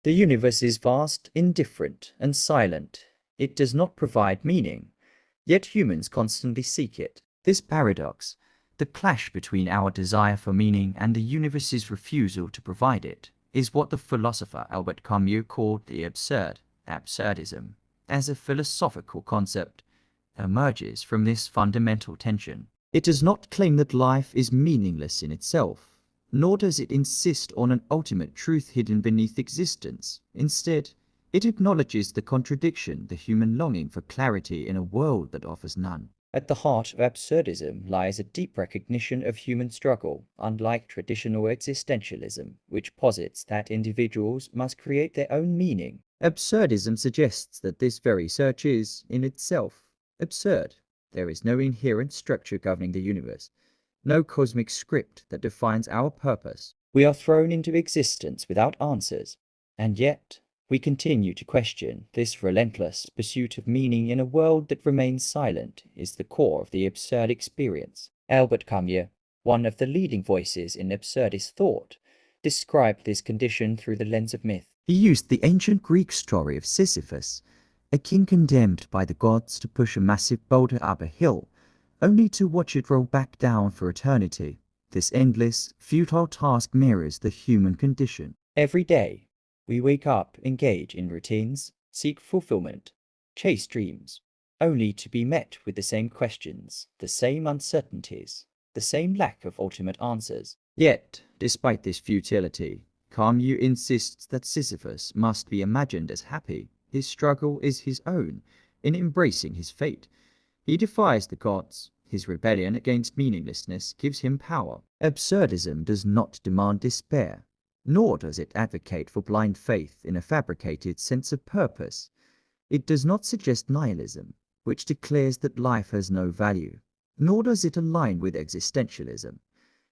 The universe is vast, indifferent, and silent. It does not provide meaning, yet humans constantly seek it. This paradox, the clash between our desire for meaning and the universe's refusal to provide it, is what the philosopher Albert Camus called the absurd, absurdism. As a philosophical concept, emerges from this fundamental tension. It does not claim that life is meaningless in itself, nor does it insist on an ultimate truth hidden beneath existence. Instead, it acknowledges the contradiction, the human longing for clarity in a world that offers none. At the heart of absurdism lies a deep recognition of human struggle, unlike traditional existentialism, which posits that individuals must create their own meaning. Absurdism suggests that this very search is, in itself, absurd. There is no inherent structure governing the universe, no cosmic script that defines our purpose. We are thrown into existence without answers, and yet we continue to question. This relentless pursuit of meaning in a world that remains silent is the core of the absurd experience. Albert Camus, one of the leading voices in absurdist thought, described this condition through the lens of myth. He used the ancient Greek story of Sisyphus, a king condemned by the gods to push a massive boulder up a hill, only to watch it roll back down for eternity. This endless, futile task mirrors the human condition. Every day, we wake up, engage in routines, seek fulfillment, chase dreams, only to be met with the same questions, the same uncertainties, the same lack of ultimate answers. Yet, despite this futility, Camus insists that Sisyphus must be imagined as happy. His struggle is his own. In embracing his fate, he defies the gods. His rebellion against meaninglessness gives him power. Absurdism does not demand despair, nor does it advocate for blind faith in a fabricated sense of purpose. It does not suggest nihilism, which declares that life has no value, nor does it align with existentialism,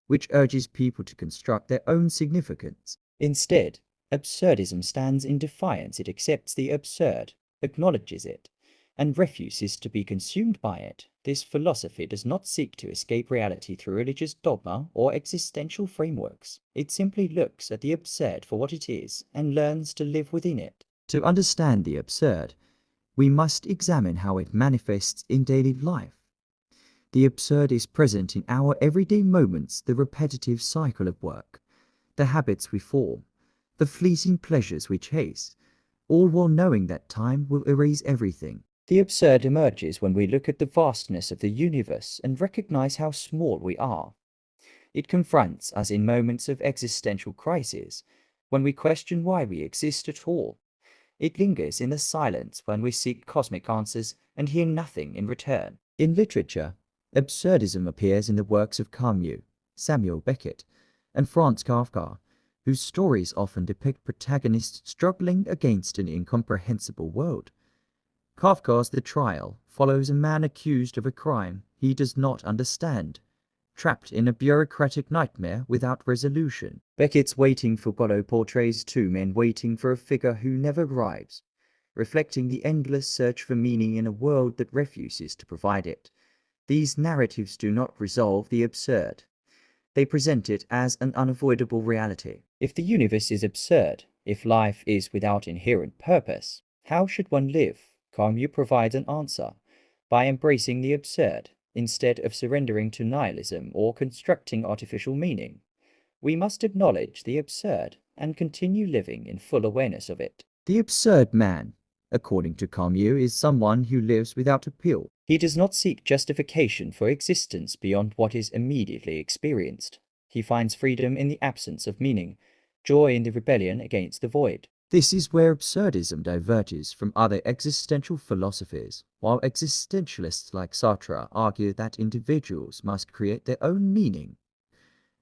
which urges people to construct their own significance. Instead, absurdism stands in defiance. It accepts the absurd, acknowledges it, and refuses to be consumed by it. This philosophy does not seek to escape reality through religious dogma or existential frameworks. It simply looks at the absurd for what it is and learns to live within it. To understand the absurd, we must examine how it manifests in daily life. The absurd is present in our everyday moments, the repetitive cycle of work, the habits we form, the fleeting pleasures we chase, all while knowing that time will erase everything. The absurd emerges when we look at the vastness of the universe and recognize how small we are. It confronts us in moments of existential crisis, when we question why we exist at all. It lingers in the silence when we seek cosmic answers and hear nothing in return. In literature, absurdism appears in the works of Camus, Samuel Beckett, and Franz Kafka, whose stories often depict protagonists struggling against an incomprehensible world. Kafka's The Trial follows a man accused of a crime he does not understand, trapped in a bureaucratic nightmare without resolution. Beckett's Waiting for Godot portrays two men waiting for a figure who never arrives, reflecting the endless search for meaning in a world that refuses to provide it. These narratives do not resolve the absurd. They present it as an unavoidable reality. If the universe is absurd, if life is without inherent purpose, how should one live? Camus provides an answer by embracing the absurd instead of surrendering to nihilism or constructing artificial meaning. We must acknowledge the absurd and continue living in full awareness of it. The absurd man, according to Camus, is someone who lives without appeal. He does not seek justification for existence beyond what is immediately experienced. He finds freedom in the absence of meaning, joy in the rebellion against the void. This is where absurdism diverges from other existential philosophies. While existentialists like Sartre argue that individuals must create their own meaning,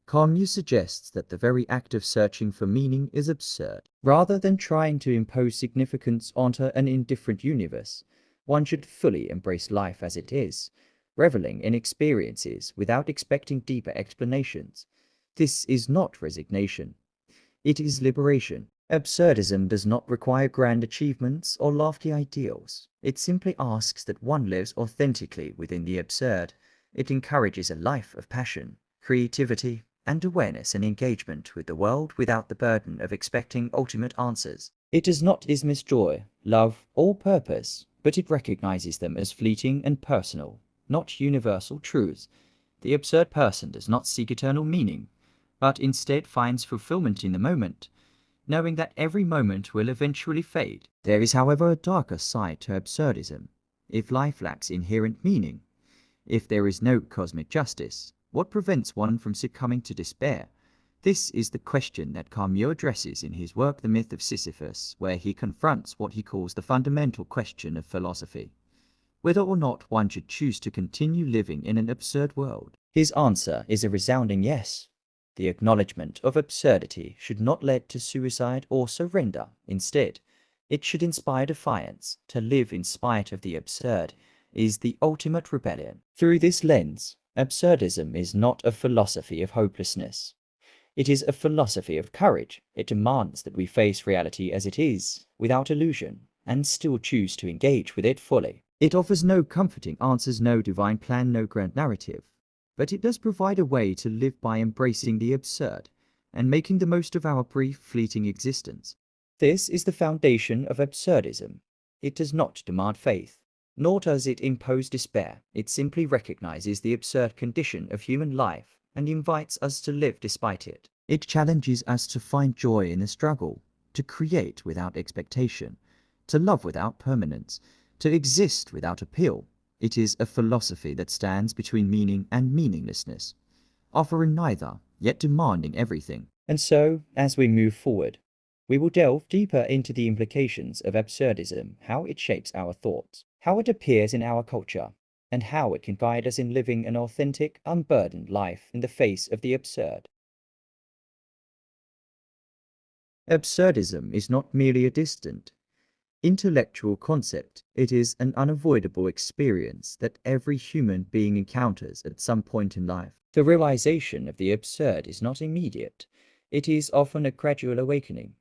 Camus suggests that the very act of searching for meaning is absurd. Rather than trying to impose significance onto an indifferent universe, one should fully embrace life as it is, reveling in experiences without expecting deeper explanations. This is not resignation. It is liberation. Absurdism does not require grand achievements or lofty ideals. It simply asks that one lives authentically within the absurd. It encourages a life of passion, creativity, and awareness and engagement with the world without the burden of expecting ultimate answers. It does not dismiss joy, love, or purpose, but it recognizes them as fleeting and personal, not universal truths. The absurd person does not seek eternal meaning, but instead finds fulfillment in the moment, knowing that every moment will eventually fade. There is, however, a darker side to absurdism. If life lacks inherent meaning, if there is no cosmic justice, what prevents one from succumbing to despair? This is the question that Camus addresses in his work The Myth of Sisyphus, where he confronts what he calls the fundamental question of philosophy: whether or not one should choose to continue living in an absurd world. His answer is a resounding yes. The acknowledgement of absurdity should not lead to suicide or surrender. Instead, it should inspire defiance. To live in spite of the absurd is the ultimate rebellion. Through this lens, absurdism is not a philosophy of hopelessness. It is a philosophy of courage. It demands that we face reality as it is, without illusion, and still choose to engage with it fully. It offers no comforting answers, no divine plan, no grand narrative, but it does provide a way to live by embracing the absurd and making the most of our brief, fleeting existence. This is the foundation of absurdism. It does not demand faith, nor does it impose despair. It simply recognizes the absurd condition of human life and invites us to live despite it. It challenges us to find joy in the struggle, to create without expectation, to love without permanence, to exist without appeal. It is a philosophy that stands between meaning and meaninglessness, offering neither, yet demanding everything. And so, as we move forward, we will delve deeper into the implications of absurdism, how it shapes our thoughts, how it appears in our culture, and how it can guide us in living an authentic, unburdened life in the face of the absurd. Absurdism is not merely a distant, intellectual concept. It is an unavoidable experience that every human being encounters at some point in life. The realization of the absurd is not immediate. It is often a gradual awakening.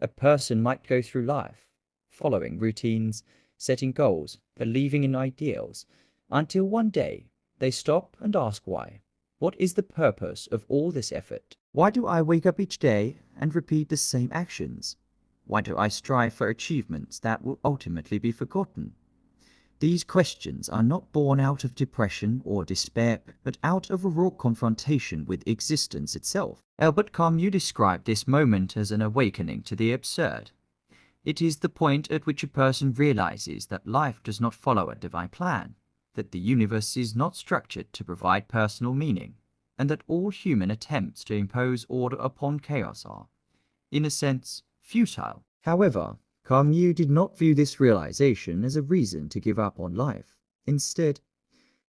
A person might go through life, following routines, setting goals, believing in ideals, until one day they stop and ask why. What is the purpose of all this effort? Why do I wake up each day and repeat the same actions? Why do I strive for achievements that will ultimately be forgotten? These questions are not born out of depression or despair, but out of a raw confrontation with existence itself. Albert Camus described this moment as an awakening to the absurd. It is the point at which a person realizes that life does not follow a divine plan, that the universe is not structured to provide personal meaning, and that all human attempts to impose order upon chaos are, in a sense, futile. However, Camus did not view this realization as a reason to give up on life. Instead,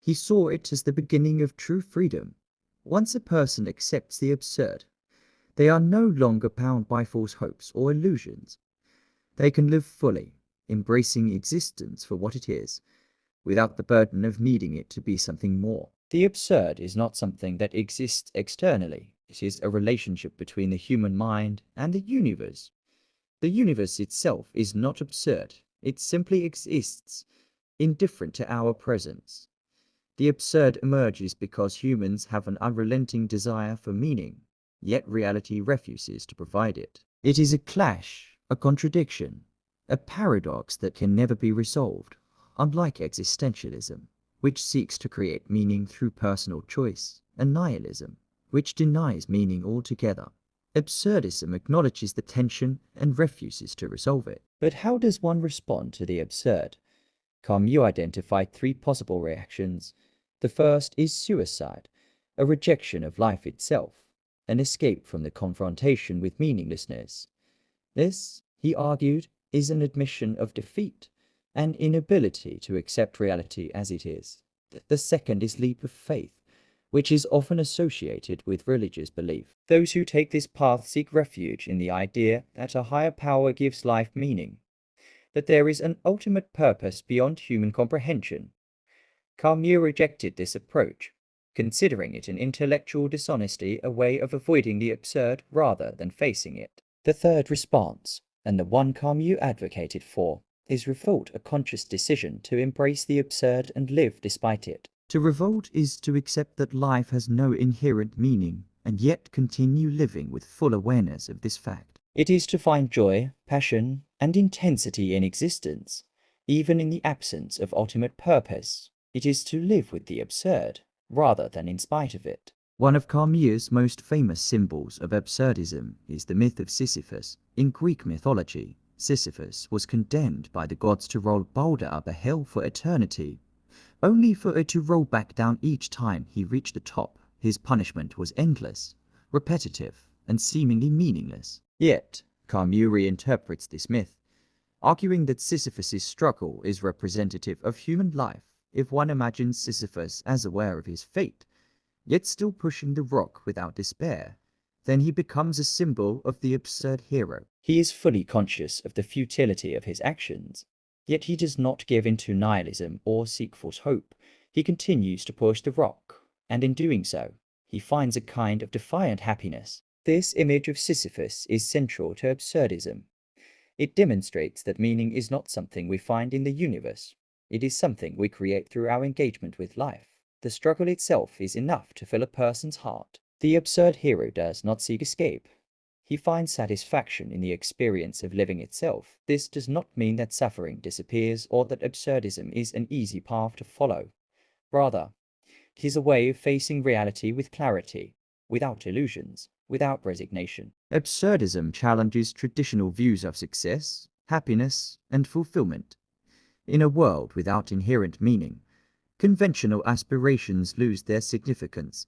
he saw it as the beginning of true freedom. Once a person accepts the absurd, they are no longer bound by false hopes or illusions. They can live fully, embracing existence for what it is, without the burden of needing it to be something more. The absurd is not something that exists externally. It is a relationship between the human mind and the universe. The universe itself is not absurd. It simply exists, indifferent to our presence. The absurd emerges because humans have an unrelenting desire for meaning, yet reality refuses to provide it. It is a clash, a contradiction, a paradox that can never be resolved, unlike existentialism, which seeks to create meaning through personal choice, and nihilism, which denies meaning altogether. Absurdism acknowledges the tension and refuses to resolve it. But how does one respond to the absurd? Camus identified three possible reactions. The first is suicide, a rejection of life itself, an escape from the confrontation with meaninglessness. This, he argued, is an admission of defeat, an inability to accept reality as it is. The second is leap of faith, which is often associated with religious belief. Those who take this path seek refuge in the idea that a higher power gives life meaning, that there is an ultimate purpose beyond human comprehension. Camus rejected this approach, considering it an intellectual dishonesty, a way of avoiding the absurd rather than facing it. The third response, and the one Camus advocated for, is revolt, a conscious decision to embrace the absurd and live despite it. To revolt is to accept that life has no inherent meaning, and yet continue living with full awareness of this fact. It is to find joy, passion, and intensity in existence, even in the absence of ultimate purpose. It is to live with the absurd, rather than in spite of it. One of Camus' most famous symbols of absurdism is the myth of Sisyphus. In Greek mythology, Sisyphus was condemned by the gods to roll a boulder up a hill for eternity, only for it to roll back down each time he reached the top. His punishment was endless, repetitive, and seemingly meaningless. Yet, Camus reinterprets this myth, arguing that Sisyphus' struggle is representative of human life. If one imagines Sisyphus as aware of his fate, yet still pushing the rock without despair, then he becomes a symbol of the absurd hero. He is fully conscious of the futility of his actions, yet he does not give in to nihilism or seek false hope. He continues to push the rock, and in doing so, he finds a kind of defiant happiness. This image of Sisyphus is central to absurdism. It demonstrates that meaning is not something we find in the universe. It is something we create through our engagement with life. The struggle itself is enough to fill a person's heart. The absurd hero does not seek escape. He finds satisfaction in the experience of living itself. This does not mean that suffering disappears or that absurdism is an easy path to follow. Rather, it is a way of facing reality with clarity, without illusions, without resignation. Absurdism challenges traditional views of success, happiness, and fulfillment. In a world without inherent meaning, conventional aspirations lose their significance.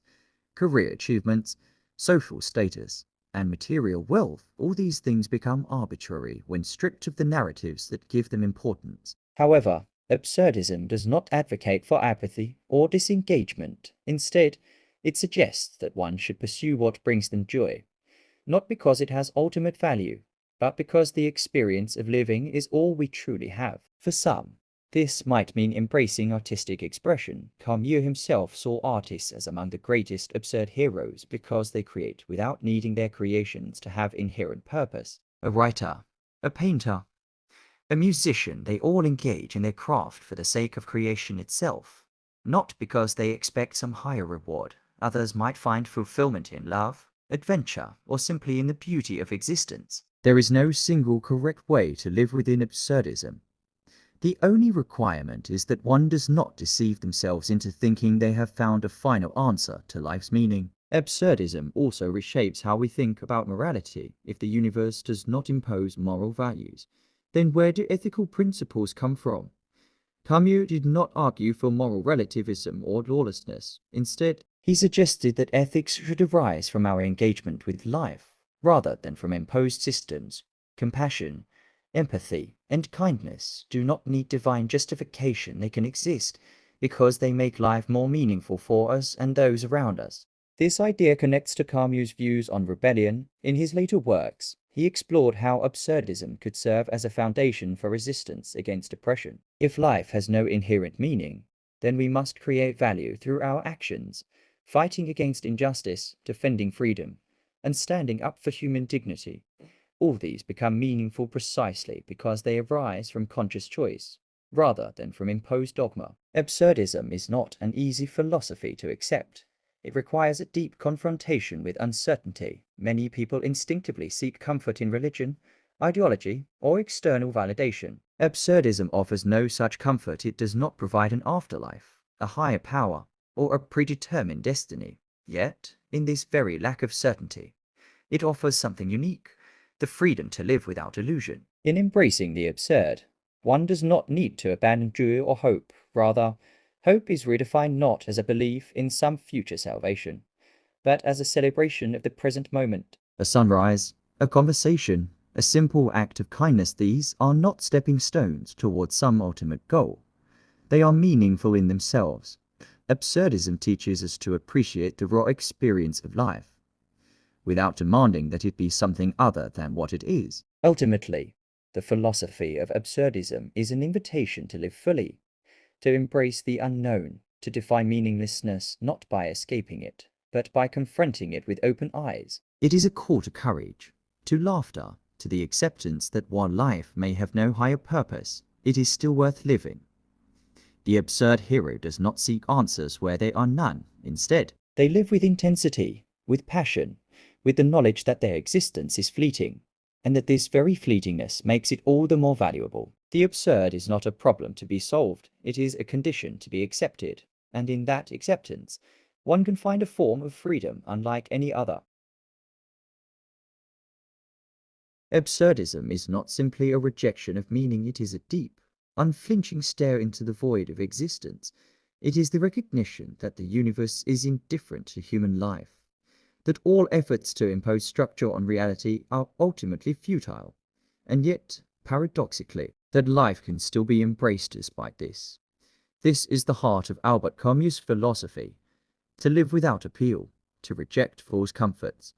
Career achievements, social status, and material wealth, all these things become arbitrary when stripped of the narratives that give them importance. However, absurdism does not advocate for apathy or disengagement. Instead, it suggests that one should pursue what brings them joy, not because it has ultimate value, but because the experience of living is all we truly have. For some, this might mean embracing artistic expression. Camus himself saw artists as among the greatest absurd heroes because they create without needing their creations to have inherent purpose. A writer, a painter, a musician, they all engage in their craft for the sake of creation itself, not because they expect some higher reward. Others might find fulfillment in love, adventure, or simply in the beauty of existence. There is no single correct way to live within absurdism. The only requirement is that one does not deceive themselves into thinking they have found a final answer to life's meaning. Absurdism also reshapes how we think about morality. If the universe does not impose moral values, then where do ethical principles come from? Camus did not argue for moral relativism or lawlessness. Instead, he suggested that ethics should arise from our engagement with life, rather than from imposed systems. Compassion, empathy, and kindness do not need divine justification. They can exist because they make life more meaningful for us and those around us. This idea connects to Camus' views on rebellion. In his later works, he explored how absurdism could serve as a foundation for resistance against oppression. If life has no inherent meaning, then we must create value through our actions, fighting against injustice, defending freedom, and standing up for human dignity. All these become meaningful precisely because they arise from conscious choice, rather than from imposed dogma. Absurdism is not an easy philosophy to accept. It requires a deep confrontation with uncertainty. Many people instinctively seek comfort in religion, ideology, or external validation. Absurdism offers no such comfort. It does not provide an afterlife, a higher power, or a predetermined destiny. Yet, in this very lack of certainty, it offers something unique: the freedom to live without illusion. In embracing the absurd, one does not need to abandon joy or hope. Rather, hope is redefined not as a belief in some future salvation, but as a celebration of the present moment. A sunrise, a conversation, a simple act of kindness, these are not stepping stones towards some ultimate goal. They are meaningful in themselves. Absurdism teaches us to appreciate the raw experience of life, without demanding that it be something other than what it is. Ultimately, the philosophy of absurdism is an invitation to live fully, to embrace the unknown, to define meaninglessness not by escaping it, but by confronting it with open eyes. It is a call to courage, to laughter, to the acceptance that while life may have no higher purpose, it is still worth living. The absurd hero does not seek answers where there are none. Instead, they live with intensity, with passion, with the knowledge that their existence is fleeting. and that this very fleetingness makes it all the more valuable. The absurd is not a problem to be solved, it is a condition to be accepted, and in that acceptance, one can find a form of freedom unlike any other. Absurdism is not simply a rejection of meaning, it is a deep, unflinching stare into the void of existence. It is the recognition that the universe is indifferent to human life, that all efforts to impose structure on reality are ultimately futile, and yet, paradoxically, that life can still be embraced despite this. This is the heart of Albert Camus' philosophy: to live without appeal, to reject false comforts,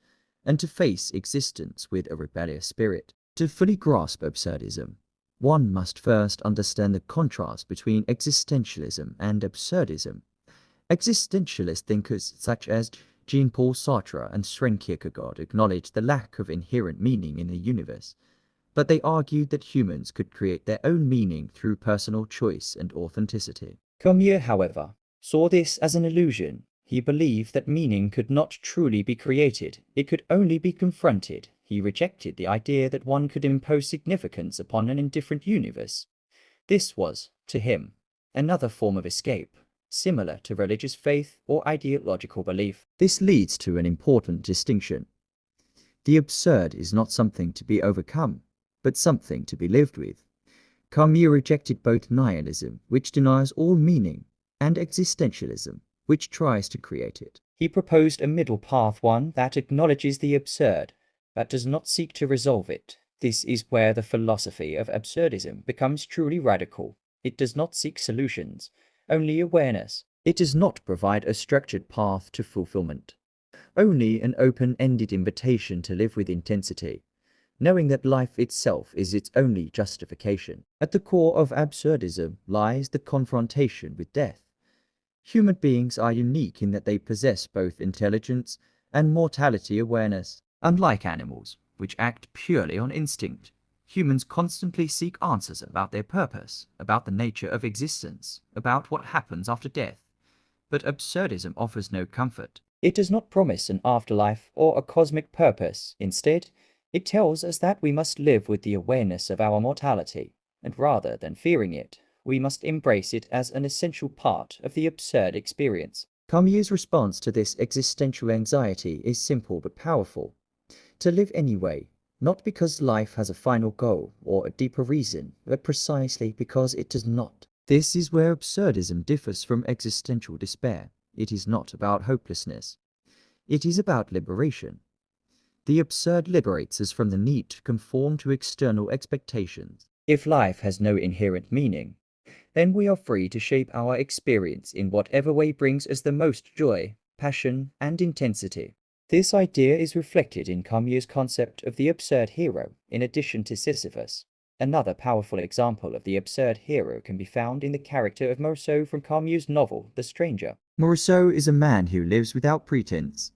and to face existence with a rebellious spirit. To fully grasp absurdism, one must first understand the contrast between existentialism and absurdism. Existentialist thinkers such as Jean-Paul Sartre and Søren Kierkegaard acknowledged the lack of inherent meaning in the universe, but they argued that humans could create their own meaning through personal choice and authenticity. Camus, however, saw this as an illusion. He believed that meaning could not truly be created, it could only be confronted. He rejected the idea that one could impose significance upon an indifferent universe. This was, to him, another form of escape, similar to religious faith or ideological belief. This leads to an important distinction. The absurd is not something to be overcome, but something to be lived with. Camus rejected both nihilism, which denies all meaning, and existentialism, which tries to create it. He proposed a middle path, one that acknowledges the absurd, but does not seek to resolve it. This is where the philosophy of absurdism becomes truly radical. It does not seek solutions, only awareness. It does not provide a structured path to fulfillment, only an open-ended invitation to live with intensity, knowing that life itself is its only justification. At the core of absurdism lies the confrontation with death. Human beings are unique in that they possess both intelligence and mortality awareness. Unlike animals, which act purely on instinct, humans constantly seek answers about their purpose, about the nature of existence, about what happens after death. But absurdism offers no comfort. It does not promise an afterlife or a cosmic purpose. Instead, it tells us that we must live with the awareness of our mortality, and rather than fearing it, we must embrace it as an essential part of the absurd experience. Camus' response to this existential anxiety is simple but powerful: to live anyway, not because life has a final goal or a deeper reason, but precisely because it does not. This is where absurdism differs from existential despair. It is not about hopelessness. It is about liberation. The absurd liberates us from the need to conform to external expectations. If life has no inherent meaning, then we are free to shape our experience in whatever way brings us the most joy, passion, and intensity. This idea is reflected in Camus' concept of the absurd hero, in addition to Sisyphus. Another powerful example of the absurd hero can be found in the character of Morceau from Camus' novel, The Stranger. Morceau is a man who lives without pretense.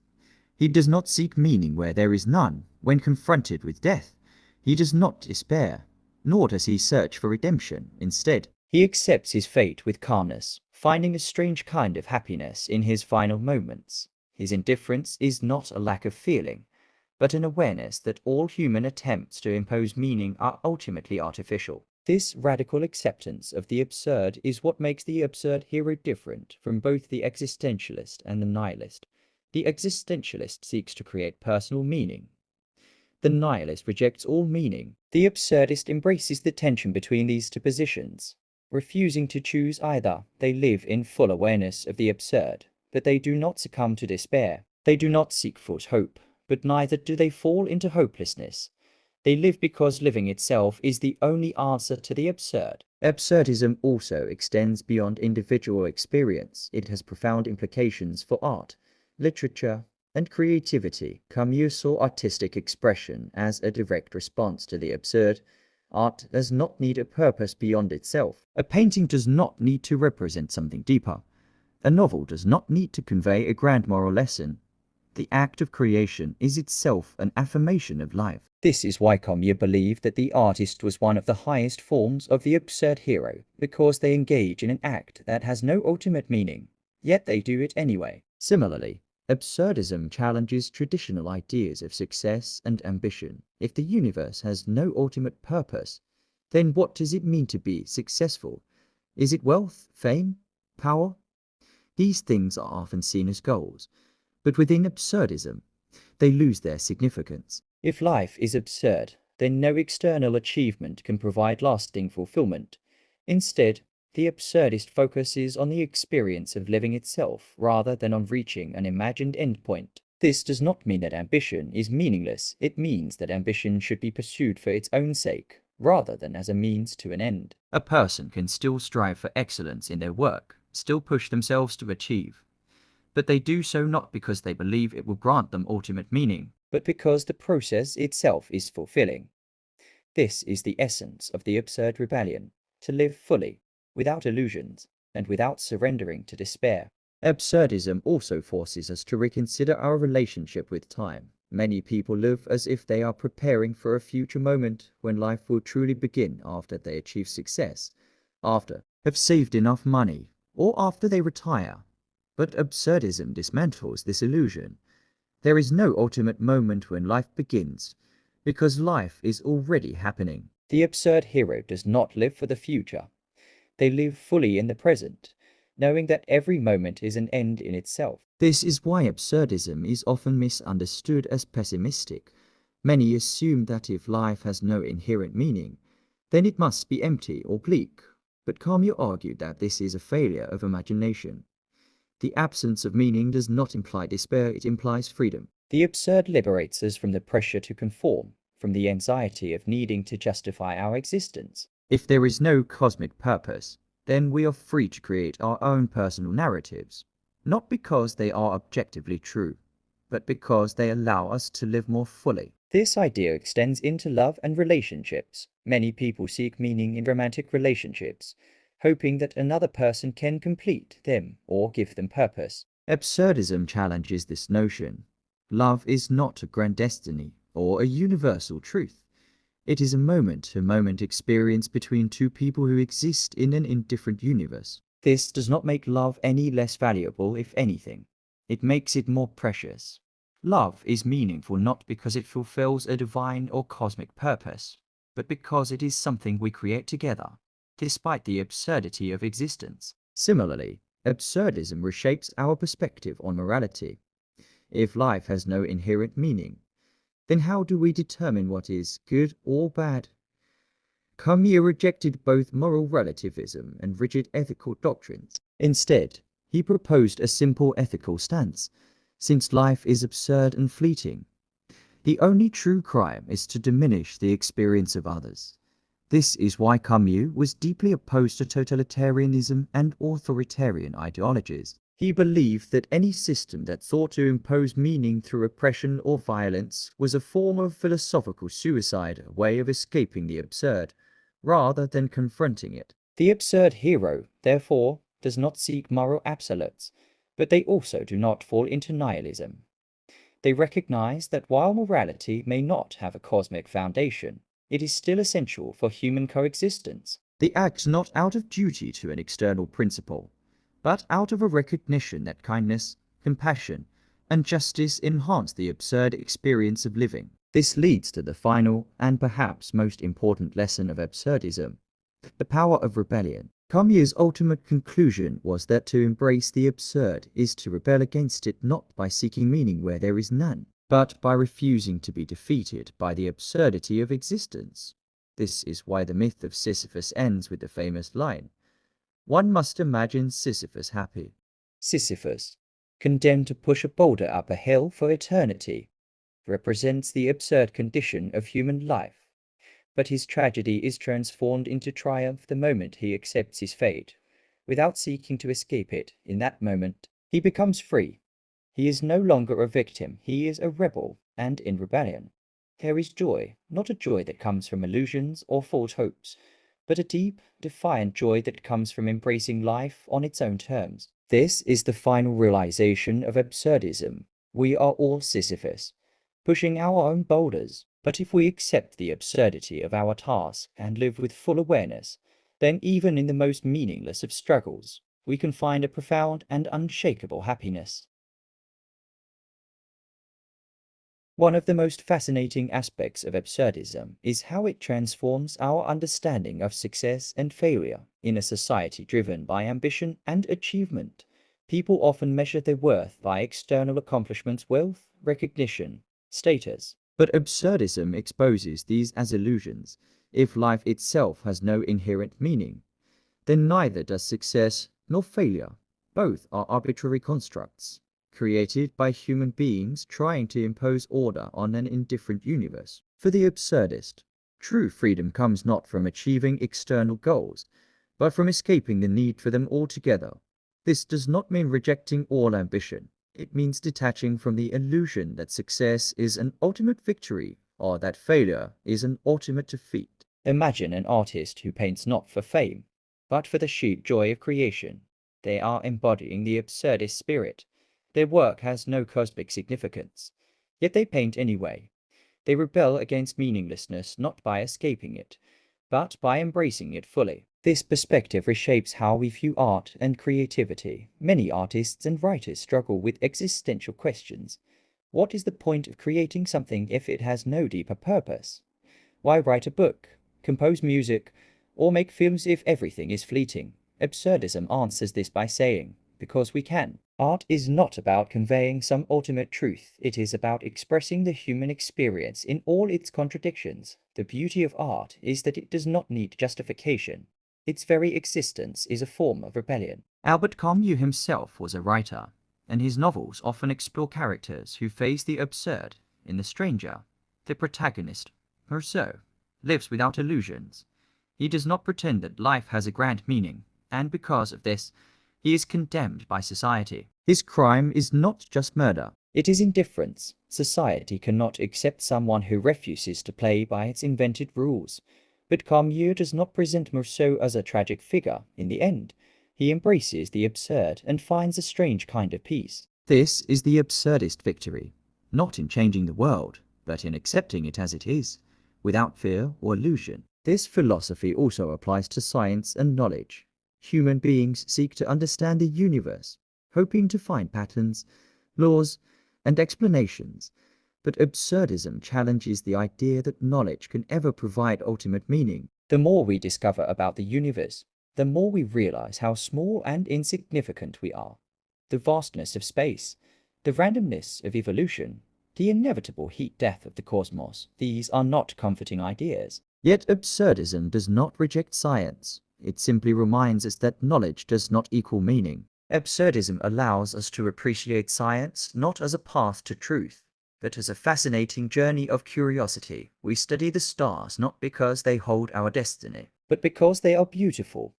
He does not seek meaning where there is none. When confronted with death, he does not despair, nor does he search for redemption. Instead, he accepts his fate with calmness, finding a strange kind of happiness in his final moments. His indifference is not a lack of feeling, but an awareness that all human attempts to impose meaning are ultimately artificial. This radical acceptance of the absurd is what makes the absurd hero different from both the existentialist and the nihilist. The existentialist seeks to create personal meaning. The nihilist rejects all meaning. The absurdist embraces the tension between these two positions. Refusing to choose either, they live in full awareness of the absurd, but they do not succumb to despair. They do not seek false hope, but neither do they fall into hopelessness. They live because living itself is the only answer to the absurd. Absurdism also extends beyond individual experience. It has profound implications for art, literature, and creativity. Camus saw artistic expression as a direct response to the absurd. Art does not need a purpose beyond itself. A painting does not need to represent something deeper. A novel does not need to convey a grand moral lesson. The act of creation is itself an affirmation of life. This is why Camus believed that the artist was one of the highest forms of the absurd hero, because they engage in an act that has no ultimate meaning, yet they do it anyway. Similarly, Absurdism challenges traditional ideas of success and ambition. If the universe has no ultimate purpose, then what does it mean to be successful? Is it wealth, fame, power? These things are often seen as goals, but within absurdism, they lose their significance. If life is absurd, then no external achievement can provide lasting fulfillment. Instead, the absurdist focuses on the experience of living itself rather than on reaching an imagined endpoint. This does not mean that ambition is meaningless. It means that ambition should be pursued for its own sake, rather than as a means to an end. A person can still strive for excellence in their work, still push themselves to achieve, but they do so not because they believe it will grant them ultimate meaning, but because the process itself is fulfilling. This is the essence of the absurd rebellion, to live fully, without illusions, and without surrendering to despair. Absurdism also forces us to reconsider our relationship with time. Many people live as if they are preparing for a future moment when life will truly begin after they achieve success, after have saved enough money, or after they retire. But absurdism dismantles this illusion. There is no ultimate moment when life begins, because life is already happening. The absurd hero does not live for the future. They live fully in the present, knowing that every moment is an end in itself. This is why absurdism is often misunderstood as pessimistic. Many assume that if life has no inherent meaning, then it must be empty or bleak. But Camus argued that this is a failure of imagination. The absence of meaning does not imply despair, it implies freedom. The absurd liberates us from the pressure to conform, from the anxiety of needing to justify our existence. If there is no cosmic purpose, then we are free to create our own personal narratives, not because they are objectively true, but because they allow us to live more fully. This idea extends into love and relationships. Many people seek meaning in romantic relationships, hoping that another person can complete them or give them purpose. Absurdism challenges this notion. Love is not a grand destiny or a universal truth. It is a moment-to-moment experience between two people who exist in an indifferent universe. This does not make love any less valuable, if anything. It makes it more precious. Love is meaningful not because it fulfills a divine or cosmic purpose, but because it is something we create together, despite the absurdity of existence. Similarly, absurdism reshapes our perspective on morality. If life has no inherent meaning, then how do we determine what is good or bad? Camus rejected both moral relativism and rigid ethical doctrines. Instead, he proposed a simple ethical stance. Since life is absurd and fleeting, the only true crime is to diminish the experience of others. This is why Camus was deeply opposed to totalitarianism and authoritarian ideologies. He believed that any system that sought to impose meaning through oppression or violence was a form of philosophical suicide, a way of escaping the absurd, rather than confronting it. The absurd hero, therefore, does not seek moral absolutes, but they also do not fall into nihilism. They recognize that while morality may not have a cosmic foundation, it is still essential for human coexistence. They act not out of duty to an external principle, but out of a recognition that kindness, compassion, and justice enhance the absurd experience of living. This leads to the final and perhaps most important lesson of absurdism: the power of rebellion. Camus' ultimate conclusion was that to embrace the absurd is to rebel against it not by seeking meaning where there is none, but by refusing to be defeated by the absurdity of existence. This is why the myth of Sisyphus ends with the famous line, "One must imagine Sisyphus happy." Sisyphus, condemned to push a boulder up a hill for eternity, represents the absurd condition of human life. But his tragedy is transformed into triumph the moment he accepts his fate. Without seeking to escape it, in that moment, he becomes free. He is no longer a victim, he is a rebel, and in rebellion there is joy, not a joy that comes from illusions or false hopes, but a deep, defiant joy that comes from embracing life on its own terms. This is the final realization of absurdism. We are all Sisyphus, pushing our own boulders. But if we accept the absurdity of our task and live with full awareness, then even in the most meaningless of struggles, we can find a profound and unshakable happiness. One of the most fascinating aspects of absurdism is how it transforms our understanding of success and failure. In a society driven by ambition and achievement, people often measure their worth by external accomplishments, wealth, recognition, status. But absurdism exposes these as illusions. If life itself has no inherent meaning, then neither does success nor failure. Both are arbitrary constructs, created by human beings trying to impose order on an indifferent universe. For the absurdist, true freedom comes not from achieving external goals, but from escaping the need for them altogether. This does not mean rejecting all ambition. It means detaching from the illusion that success is an ultimate victory or that failure is an ultimate defeat. Imagine an artist who paints not for fame, but for the sheer joy of creation. They are embodying the absurdist spirit. Their work has no cosmic significance, yet they paint anyway. They rebel against meaninglessness not by escaping it, but by embracing it fully. This perspective reshapes how we view art and creativity. Many artists and writers struggle with existential questions. What is the point of creating something if it has no deeper purpose? Why write a book, compose music, or make films if everything is fleeting? Absurdism answers this by saying, because we can. Art is not about conveying some ultimate truth, it is about expressing the human experience in all its contradictions. The beauty of art is that it does not need justification. Its very existence is a form of rebellion. Albert Camus himself was a writer, and his novels often explore characters who face the absurd. In The Stranger, the protagonist, Rousseau, lives without illusions. He does not pretend that life has a grand meaning, and because of this, he is condemned by society. His crime is not just murder, it is indifference. Society cannot accept someone who refuses to play by its invented rules. But Camus does not present Rousseau as a tragic figure. In the end, he embraces the absurd and finds a strange kind of peace. This is the absurdist victory, not in changing the world, but in accepting it as it is, without fear or illusion. This philosophy also applies to science and knowledge. Human beings seek to understand the universe, hoping to find patterns, laws, and explanations. But absurdism challenges the idea that knowledge can ever provide ultimate meaning. The more we discover about the universe, the more we realize how small and insignificant we are. The vastness of space, the randomness of evolution, the inevitable heat-death of the cosmos, these are not comforting ideas. Yet absurdism does not reject science. It simply reminds us that knowledge does not equal meaning. Absurdism allows us to appreciate science not as a path to truth, but as a fascinating journey of curiosity. We study the stars not because they hold our destiny, but because they are beautiful.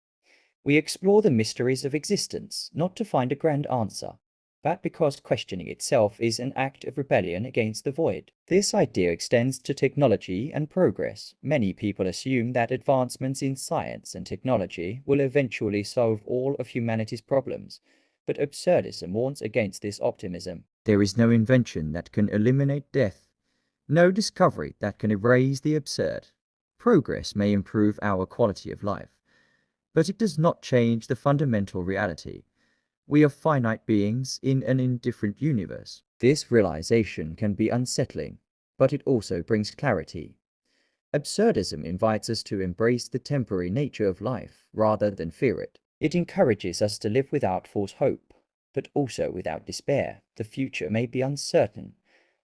We explore the mysteries of existence not to find a grand answer, but because questioning itself is an act of rebellion against the void. This idea extends to technology and progress. Many people assume that advancements in science and technology will eventually solve all of humanity's problems, but absurdism warns against this optimism. There is no invention that can eliminate death, no discovery that can erase the absurd. Progress may improve our quality of life, but it does not change the fundamental reality. We are finite beings in an indifferent universe. This realization can be unsettling, but it also brings clarity. Absurdism invites us to embrace the temporary nature of life rather than fear it. It encourages us to live without false hope, but also without despair. The future may be uncertain,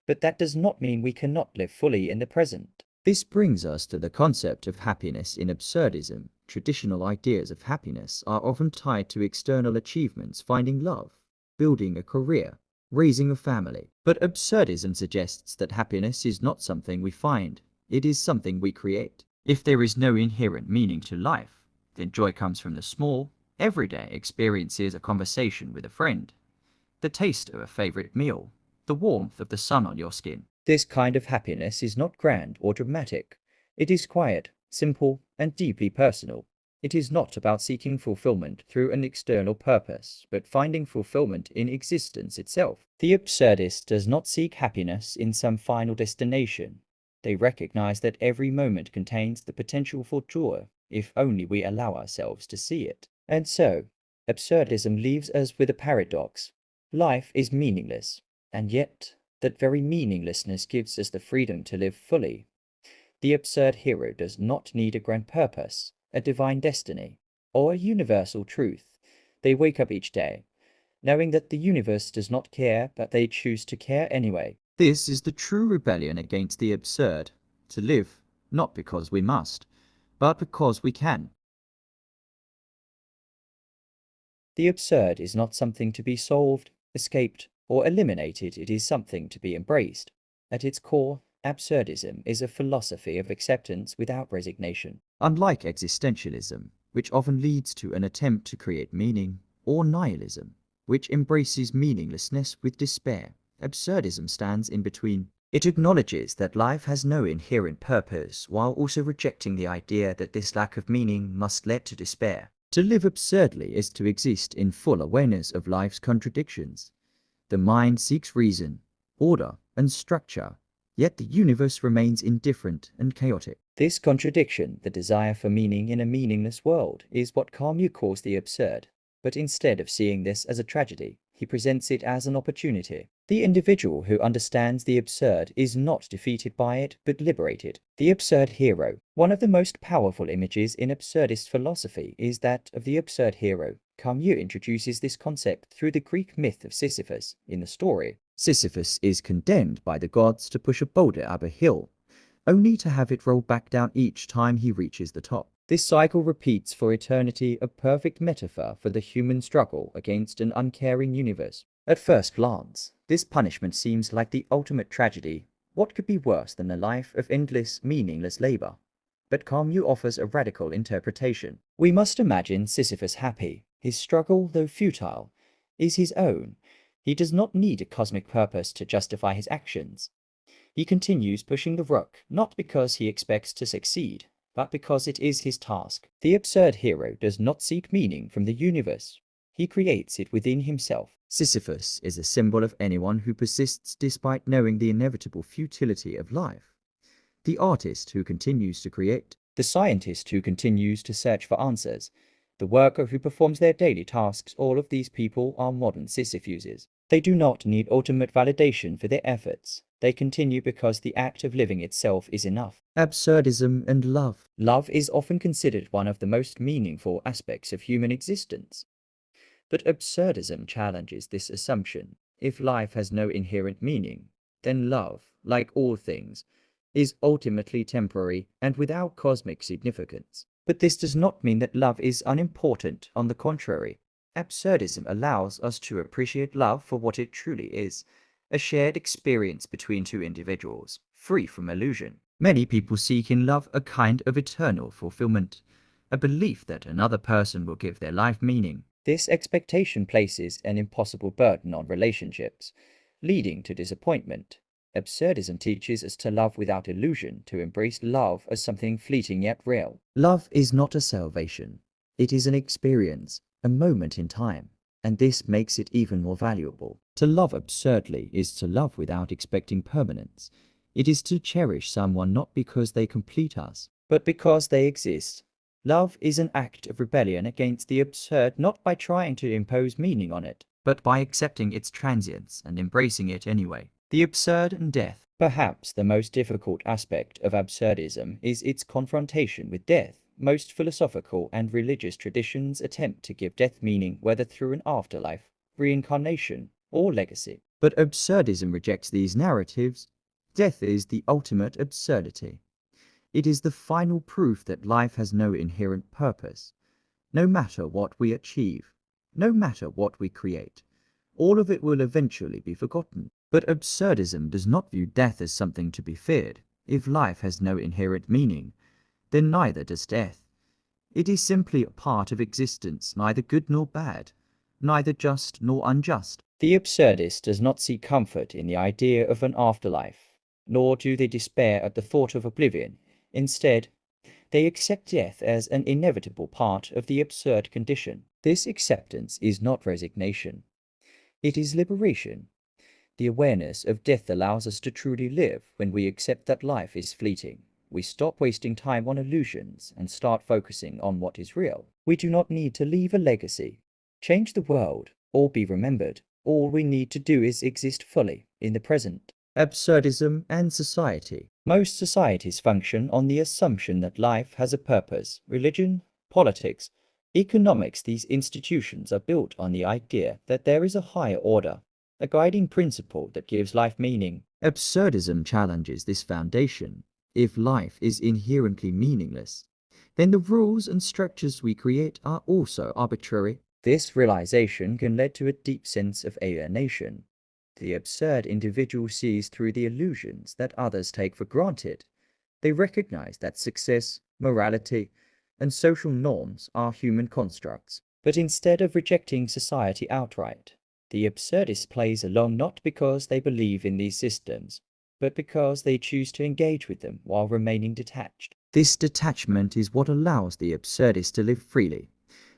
but that does not mean we cannot live fully in the present. This brings us to the concept of happiness in absurdism. Traditional ideas of happiness are often tied to external achievements, finding love, building a career, raising a family. But absurdism suggests that happiness is not something we find, it is something we create. If there is no inherent meaning to life, then joy comes from the small, everyday experiences, a conversation with a friend, the taste of a favorite meal, the warmth of the sun on your skin. This kind of happiness is not grand or dramatic. It is quiet, simple, and deeply personal. It is not about seeking fulfillment through an external purpose, but finding fulfillment in existence itself. The absurdist does not seek happiness in some final destination. They recognize that every moment contains the potential for joy, if only we allow ourselves to see it. And so, absurdism leaves us with a paradox. Life is meaningless, and yet That very meaninglessness gives us the freedom to live fully. The absurd hero does not need a grand purpose, a divine destiny, or a universal truth. They wake up each day, knowing that the universe does not care, but they choose to care anyway. This is the true rebellion against the absurd, to live, not because we must, but because we can. The absurd is not something to be solved, escaped, or eliminated, it is something to be embraced. At its core, absurdism is a philosophy of acceptance without resignation. Unlike existentialism, which often leads to an attempt to create meaning, or nihilism, which embraces meaninglessness with despair, absurdism stands in between. It acknowledges that life has no inherent purpose while also rejecting the idea that this lack of meaning must lead to despair. To live absurdly is to exist in full awareness of life's contradictions. The mind seeks reason, order, and structure, yet the universe remains indifferent and chaotic. This contradiction, the desire for meaning in a meaningless world, is what Camus calls the absurd. But instead of seeing this as a tragedy, he presents it as an opportunity. The individual who understands the absurd is not defeated by it, but liberated. The absurd hero. One of the most powerful images in absurdist philosophy is that of the absurd hero. Camus introduces this concept through the Greek myth of Sisyphus. In the story, Sisyphus is condemned by the gods to push a boulder up a hill, only to have it roll back down each time he reaches the top. This cycle repeats for eternity, a perfect metaphor for the human struggle against an uncaring universe. At first glance, this punishment seems like the ultimate tragedy. What could be worse than a life of endless, meaningless labor? But Camus offers a radical interpretation. We must imagine Sisyphus happy. His struggle, though futile, is his own. He does not need a cosmic purpose to justify his actions. He continues pushing the rock, not because he expects to succeed, but because it is his task. The absurd hero does not seek meaning from the universe. He creates it within himself. Sisyphus is a symbol of anyone who persists despite knowing the inevitable futility of life. The artist who continues to create. The scientist who continues to search for answers. The worker who performs their daily tasks. All of these people are modern Sisyphuses. They do not need ultimate validation for their efforts. They continue because the act of living itself is enough. Absurdism and love. Love is often considered one of the most meaningful aspects of human existence. But absurdism challenges this assumption. If life has no inherent meaning, then love, like all things, is ultimately temporary and without cosmic significance. But this does not mean that love is unimportant. On the contrary, absurdism allows us to appreciate love for what it truly is, a shared experience between two individuals, free from illusion. Many people seek in love a kind of eternal fulfillment, a belief that another person will give their life meaning. This expectation places an impossible burden on relationships, leading to disappointment. Absurdism teaches us to love without illusion, to embrace love as something fleeting yet real. Love is not a salvation. It is an experience, a moment in time, and this makes it even more valuable. To love absurdly is to love without expecting permanence. It is to cherish someone not because they complete us, but because they exist. Love is an act of rebellion against the absurd, not by trying to impose meaning on it, but by accepting its transience and embracing it anyway. The absurd and death. Perhaps the most difficult aspect of absurdism is its confrontation with death. Most philosophical and religious traditions attempt to give death meaning, whether through an afterlife, reincarnation, or legacy. But absurdism rejects these narratives. Death is the ultimate absurdity. It is the final proof that life has no inherent purpose. No matter what we achieve, no matter what we create, all of it will eventually be forgotten. But absurdism does not view death as something to be feared. If life has no inherent meaning, then neither does death. It is simply a part of existence, neither good nor bad, neither just nor unjust. The absurdist does not see comfort in the idea of an afterlife, nor do they despair at the thought of oblivion. Instead, they accept death as an inevitable part of the absurd condition. This acceptance is not resignation. It is liberation. The awareness of death allows us to truly live. When we accept that life is fleeting, we stop wasting time on illusions and start focusing on what is real. We do not need to leave a legacy, change the world, or be remembered. All we need to do is exist fully in the present. Absurdism and society. Most societies function on the assumption that life has a purpose. Religion, politics, economics, these institutions are built on the idea that there is a higher order, a guiding principle that gives life meaning. Absurdism challenges this foundation. If life is inherently meaningless, then the rules and structures we create are also arbitrary. This realization can lead to a deep sense of alienation. The absurd individual sees through the illusions that others take for granted. They recognize that success, morality, and social norms are human constructs. But instead of rejecting society outright, the absurdist plays along not because they believe in these systems, but because they choose to engage with them while remaining detached. This detachment is what allows the absurdists to live freely.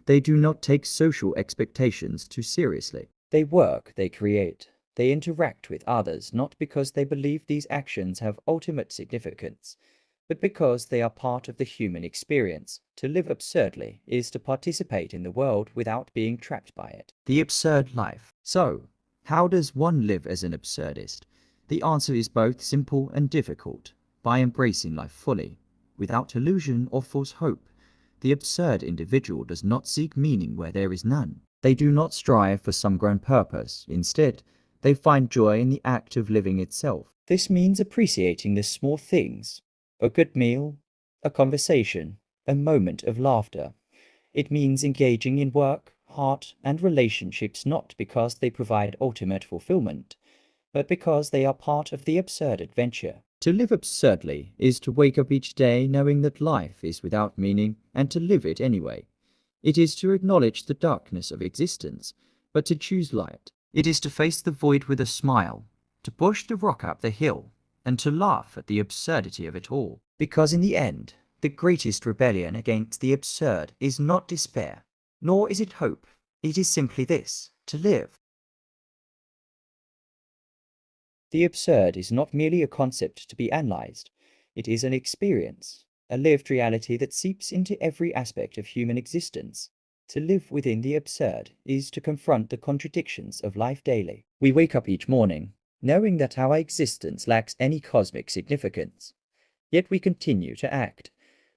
They do not take social expectations too seriously. They work, they create, they interact with others not because they believe these actions have ultimate significance, but because they are part of the human experience. To live absurdly is to participate in the world without being trapped by it. The absurd life. So, how does one live as an absurdist? The answer is both simple and difficult. By embracing life fully, without illusion or false hope. The absurd individual does not seek meaning where there is none. They do not strive for some grand purpose. Instead, they find joy in the act of living itself. This means appreciating the small things: a good meal, a conversation, a moment of laughter. It means engaging in work, art, and relationships not because they provide ultimate fulfillment, but because they are part of the absurd adventure. To live absurdly is to wake up each day knowing that life is without meaning and to live it anyway. It is to acknowledge the darkness of existence, but to choose light. It is to face the void with a smile, to push the rock up the hill, and to laugh at the absurdity of it all. Because in the end, the greatest rebellion against the absurd is not despair, nor is it hope. It is simply this: to live. The absurd is not merely a concept to be analyzed. It is an experience, a lived reality that seeps into every aspect of human existence. To live within the absurd is to confront the contradictions of life daily. We wake up each morning, knowing that our existence lacks any cosmic significance. Yet we continue to act,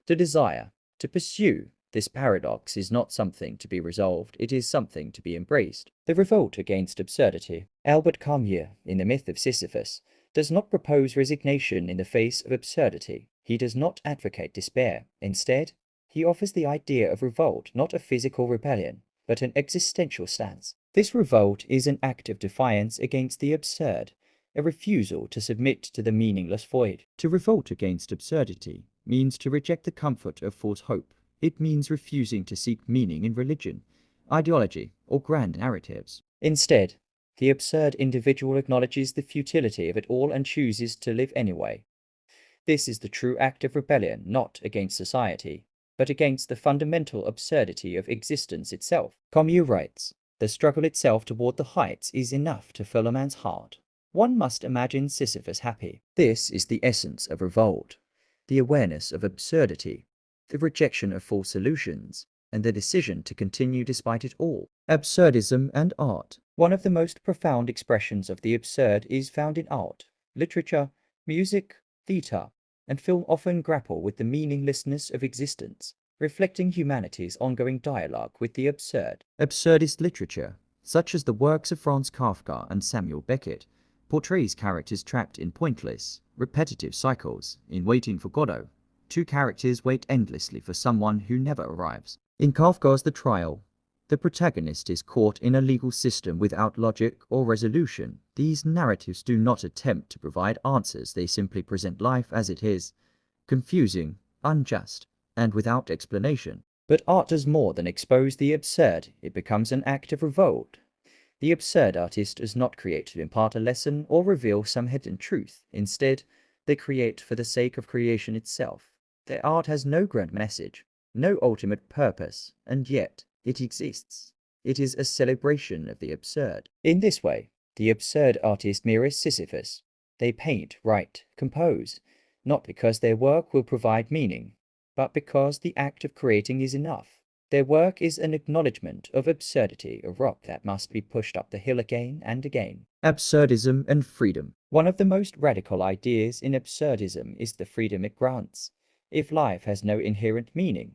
to desire, to pursue. This paradox is not something to be resolved, it is something to be embraced. The revolt against absurdity. Albert Camus, in the myth of Sisyphus, does not propose resignation in the face of absurdity. He does not advocate despair. Instead, he offers the idea of revolt, not a physical rebellion, but an existential stance. This revolt is an act of defiance against the absurd, a refusal to submit to the meaningless void. To revolt against absurdity means to reject the comfort of false hope. It means refusing to seek meaning in religion, ideology, or grand narratives. Instead, the absurd individual acknowledges the futility of it all and chooses to live anyway. This is the true act of rebellion, not against society, but against the fundamental absurdity of existence itself. Camus writes, "The struggle itself toward the heights is enough to fill a man's heart. One must imagine Sisyphus happy." This is the essence of revolt, the awareness of absurdity, the rejection of false illusions, and the decision to continue despite it all. Absurdism and art. One of the most profound expressions of the absurd is found in art. Literature, music, theatre, and film often grapple with the meaninglessness of existence, reflecting humanity's ongoing dialogue with the absurd. Absurdist literature, such as the works of Franz Kafka and Samuel Beckett, portrays characters trapped in pointless, repetitive cycles. In Waiting for Godot, two characters wait endlessly for someone who never arrives. In Kafka's The Trial, the protagonist is caught in a legal system without logic or resolution. These narratives do not attempt to provide answers, they simply present life as it is, confusing, unjust, and without explanation. But art does more than expose the absurd, it becomes an act of revolt. The absurd artist does not create to impart a lesson or reveal some hidden truth. Instead, they create for the sake of creation itself. Their art has no grand message, no ultimate purpose, and yet it exists. It is a celebration of the absurd. In this way, the absurd artist mirrors Sisyphus. They paint, write, compose, not because their work will provide meaning, but because the act of creating is enough. Their work is an acknowledgement of absurdity, a rock that must be pushed up the hill again and again. Absurdism and freedom. One of the most radical ideas in absurdism is the freedom it grants. If life has no inherent meaning,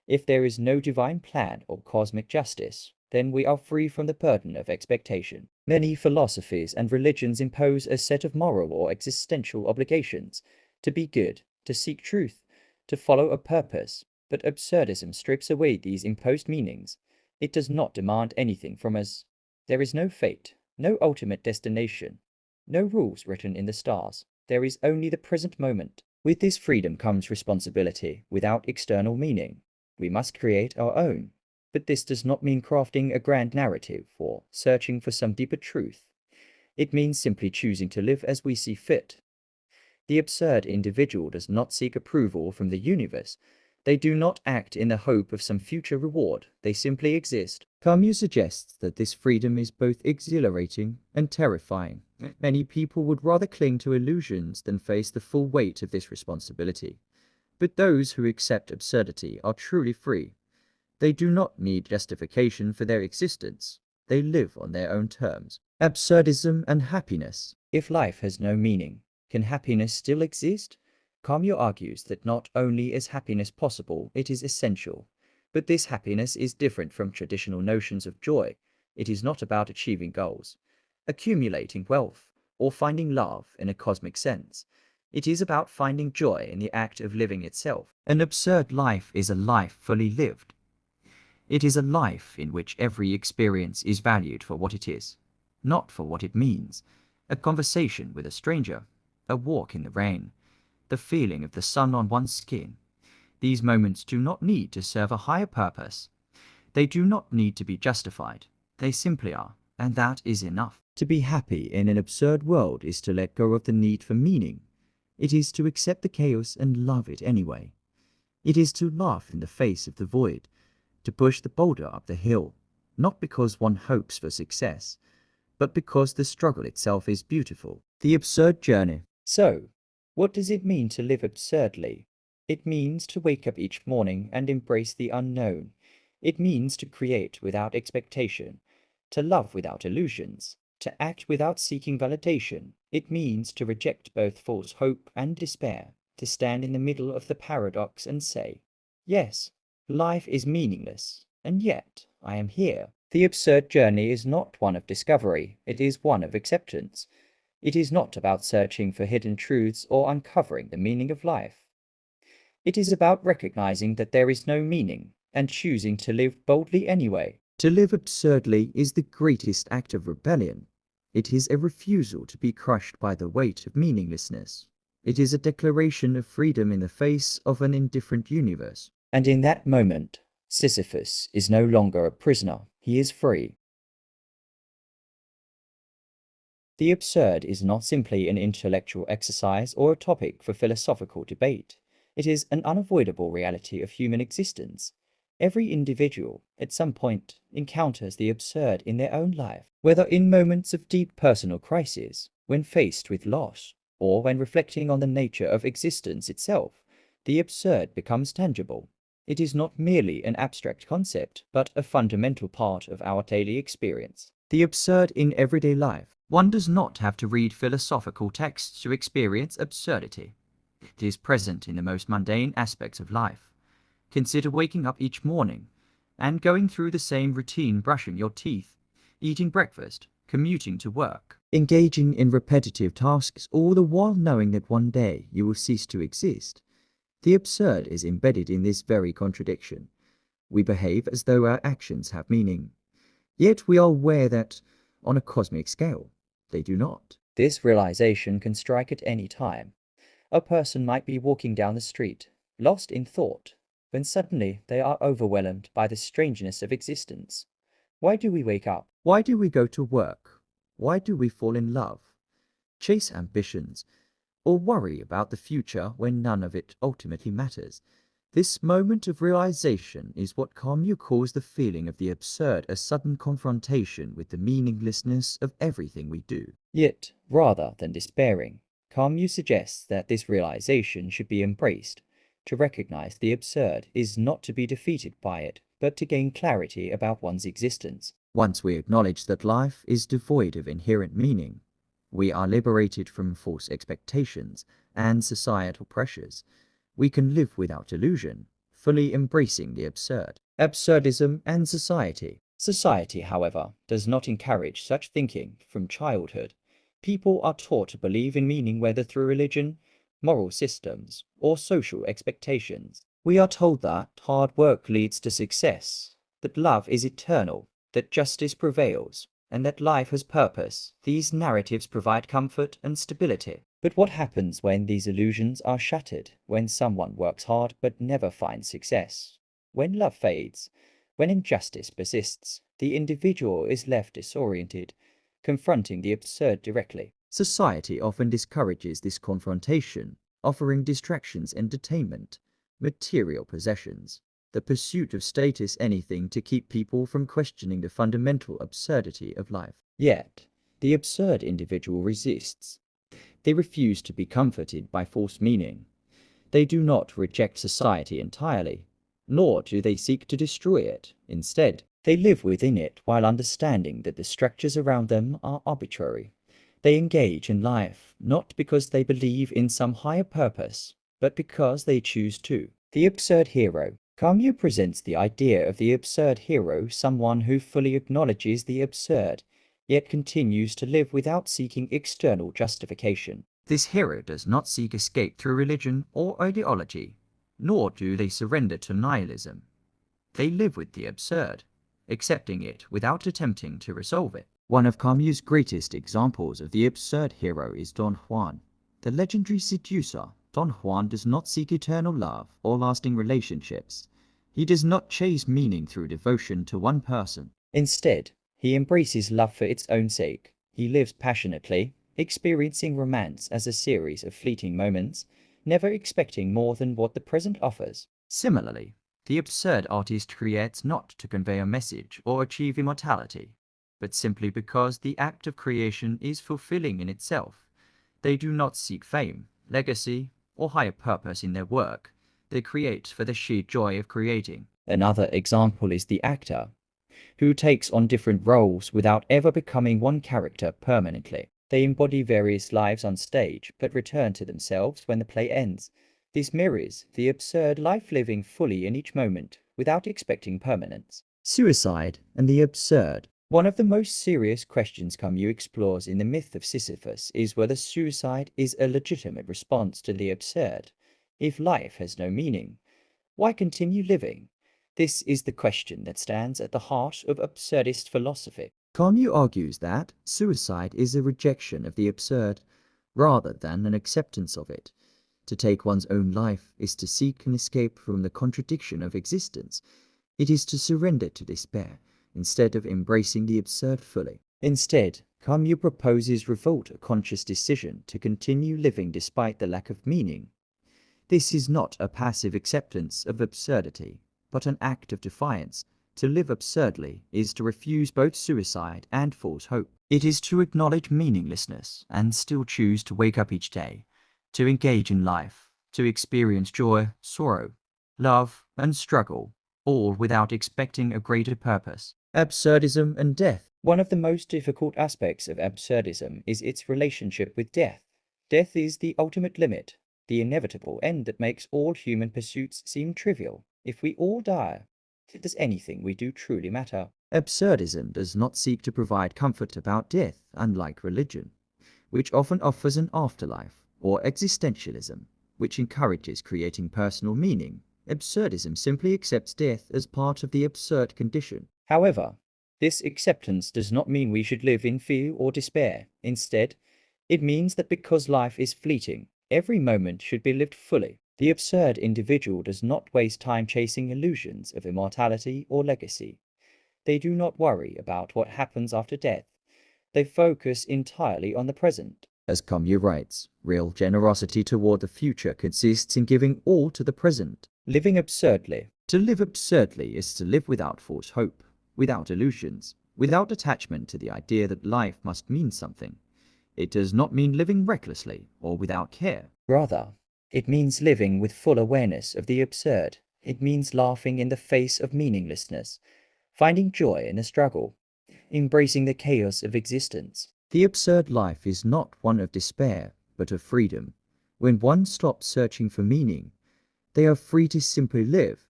if there is no divine plan or cosmic justice, then we are free from the burden of expectation. Many philosophies and religions impose a set of moral or existential obligations to be good, to seek truth, to follow a purpose. But absurdism strips away these imposed meanings. It does not demand anything from us. There is no fate, no ultimate destination, no rules written in the stars. There is only the present moment. With this freedom comes responsibility without external meaning. We must create our own. But this does not mean crafting a grand narrative or searching for some deeper truth. It means simply choosing to live as we see fit. The absurd individual does not seek approval from the universe. They do not act in the hope of some future reward. They simply exist. Camus suggests that this freedom is both exhilarating and terrifying. Many people would rather cling to illusions than face the full weight of this responsibility. But those who accept absurdity are truly free. They do not need justification for their existence. They live on their own terms. Absurdism and happiness. If life has no meaning, can happiness still exist? Camus argues that not only is happiness possible, it is essential. But this happiness is different from traditional notions of joy. It is not about achieving goals, accumulating wealth, or finding love in a cosmic sense. It is about finding joy in the act of living itself. An absurd life is a life fully lived. It is a life in which every experience is valued for what it is, not for what it means. A conversation with a stranger, a walk in the rain, the feeling of the sun on one's skin. These moments do not need to serve a higher purpose. They do not need to be justified. They simply are, and that is enough. To be happy in an absurd world is to let go of the need for meaning. It is to accept the chaos and love it anyway. It is to laugh in the face of the void, to push the boulder up the hill, not because one hopes for success, but because the struggle itself is beautiful. The absurd journey. So, what does it mean to live absurdly? It means to wake up each morning and embrace the unknown. It means to create without expectation, to love without illusions, to act without seeking validation. It means to reject both false hope and despair, to stand in the middle of the paradox and say, yes, life is meaningless, and yet I am here. The absurd journey is not one of discovery, it is one of acceptance. It is not about searching for hidden truths or uncovering the meaning of life. It is about recognizing that there is no meaning and choosing to live boldly anyway. To live absurdly is the greatest act of rebellion. It is a refusal to be crushed by the weight of meaninglessness. It is a declaration of freedom in the face of an indifferent universe. And in that moment, Sisyphus is no longer a prisoner, he is free. The absurd is not simply an intellectual exercise or a topic for philosophical debate. It is an unavoidable reality of human existence. Every individual, at some point, encounters the absurd in their own life, whether in moments of deep personal crisis, when faced with loss, or when reflecting on the nature of existence itself. The absurd becomes tangible. It is not merely an abstract concept, but a fundamental part of our daily experience. The absurd in everyday life. One does not have to read philosophical texts to experience absurdity. It is present in the most mundane aspects of life. Consider waking up each morning and going through the same routine, brushing your teeth, eating breakfast, commuting to work, engaging in repetitive tasks, all the while knowing that one day you will cease to exist. The absurd is embedded in this very contradiction. We behave as though our actions have meaning, yet we are aware that, on a cosmic scale, they do not. This realization can strike at any time. A person might be walking down the street, lost in thought, when suddenly they are overwhelmed by the strangeness of existence. Why do we wake up? Why do we go to work? Why do we fall in love, chase ambitions, or worry about the future when none of it ultimately matters? This moment of realization is what Camus calls the feeling of the absurd, a sudden confrontation with the meaninglessness of everything we do. Yet, rather than despairing, Camus suggests that this realization should be embraced. To recognize the absurd is not to be defeated by it, but but to gain clarity about one's existence. Once we acknowledge that life is devoid of inherent meaning, we are liberated from false expectations and societal pressures. We can live without illusion, fully embracing the absurd. Absurdism and society. Society, however, does not encourage such thinking from childhood. People are taught to believe in meaning whether through religion, moral systems, or social expectations. We are told that hard work leads to success, that love is eternal, that justice prevails, and that life has purpose. These narratives provide comfort and stability. But what happens when these illusions are shattered, when someone works hard but never finds success? When love fades, when injustice persists, the individual is left disoriented, confronting the absurd directly. Society often discourages this confrontation, offering distractions, entertainment, material possessions, the pursuit of status, anything to keep people from questioning the fundamental absurdity of life. Yet, the absurd individual resists. They refuse to be comforted by false meaning. They do not reject society entirely, nor do they seek to destroy it. Instead, they live within it while understanding that the structures around them are arbitrary. They engage in life not because they believe in some higher purpose, but because they choose to. The absurd hero. Camus presents the idea of the absurd hero, someone who fully acknowledges the absurd, yet continues to live without seeking external justification. This hero does not seek escape through religion or ideology, nor do they surrender to nihilism. They live with the absurd, accepting it without attempting to resolve it. One of Camus' greatest examples of the absurd hero is Don Juan, the legendary seducer. Don Juan does not seek eternal love or lasting relationships. He does not chase meaning through devotion to one person. Instead, he embraces love for its own sake. He lives passionately, experiencing romance as a series of fleeting moments, never expecting more than what the present offers. Similarly, the absurd artist creates not to convey a message or achieve immortality, but simply because the act of creation is fulfilling in itself. They do not seek fame, legacy, or higher purpose in their work. They create for the sheer joy of creating. Another example is the actor, who takes on different roles without ever becoming one character permanently. They embody various lives on stage, but return to themselves when the play ends. This mirrors the absurd life, living fully in each moment without expecting permanence. Suicide and the absurd. One of the most serious questions Camus explores in the myth of Sisyphus is whether suicide is a legitimate response to the absurd. If life has no meaning, why continue living? This is the question that stands at the heart of absurdist philosophy. Camus argues that suicide is a rejection of the absurd rather than an acceptance of it. To take one's own life is to seek an escape from the contradiction of existence. It is to surrender to despair, instead of embracing the absurd fully. Instead, Camus proposes revolt, a conscious decision to continue living despite the lack of meaning. This is not a passive acceptance of absurdity, but an act of defiance. To live absurdly is to refuse both suicide and false hope. It is to acknowledge meaninglessness and still choose to wake up each day, to engage in life, to experience joy, sorrow, love, and struggle, all without expecting a greater purpose. Absurdism and death. One of the most difficult aspects of absurdism is its relationship with death. Death is the ultimate limit, the inevitable end that makes all human pursuits seem trivial. If we all die, does anything we do truly matter? Absurdism does not seek to provide comfort about death, unlike religion, which often offers an afterlife, or existentialism, which encourages creating personal meaning. Absurdism simply accepts death as part of the absurd condition. However, this acceptance does not mean we should live in fear or despair. Instead, it means that because life is fleeting, every moment should be lived fully. The absurd individual does not waste time chasing illusions of immortality or legacy. They do not worry about what happens after death. They focus entirely on the present. As Camus writes, real generosity toward the future consists in giving all to the present. Living absurdly. To live absurdly is to live without false hope, without illusions, without attachment to the idea that life must mean something. It does not mean living recklessly or without care. Rather, it means living with full awareness of the absurd, It means laughing in the face of meaninglessness, finding joy in a struggle, embracing the chaos of existence. The absurd life is not one of despair, but of freedom. When one stops searching for meaning, they are free to simply live.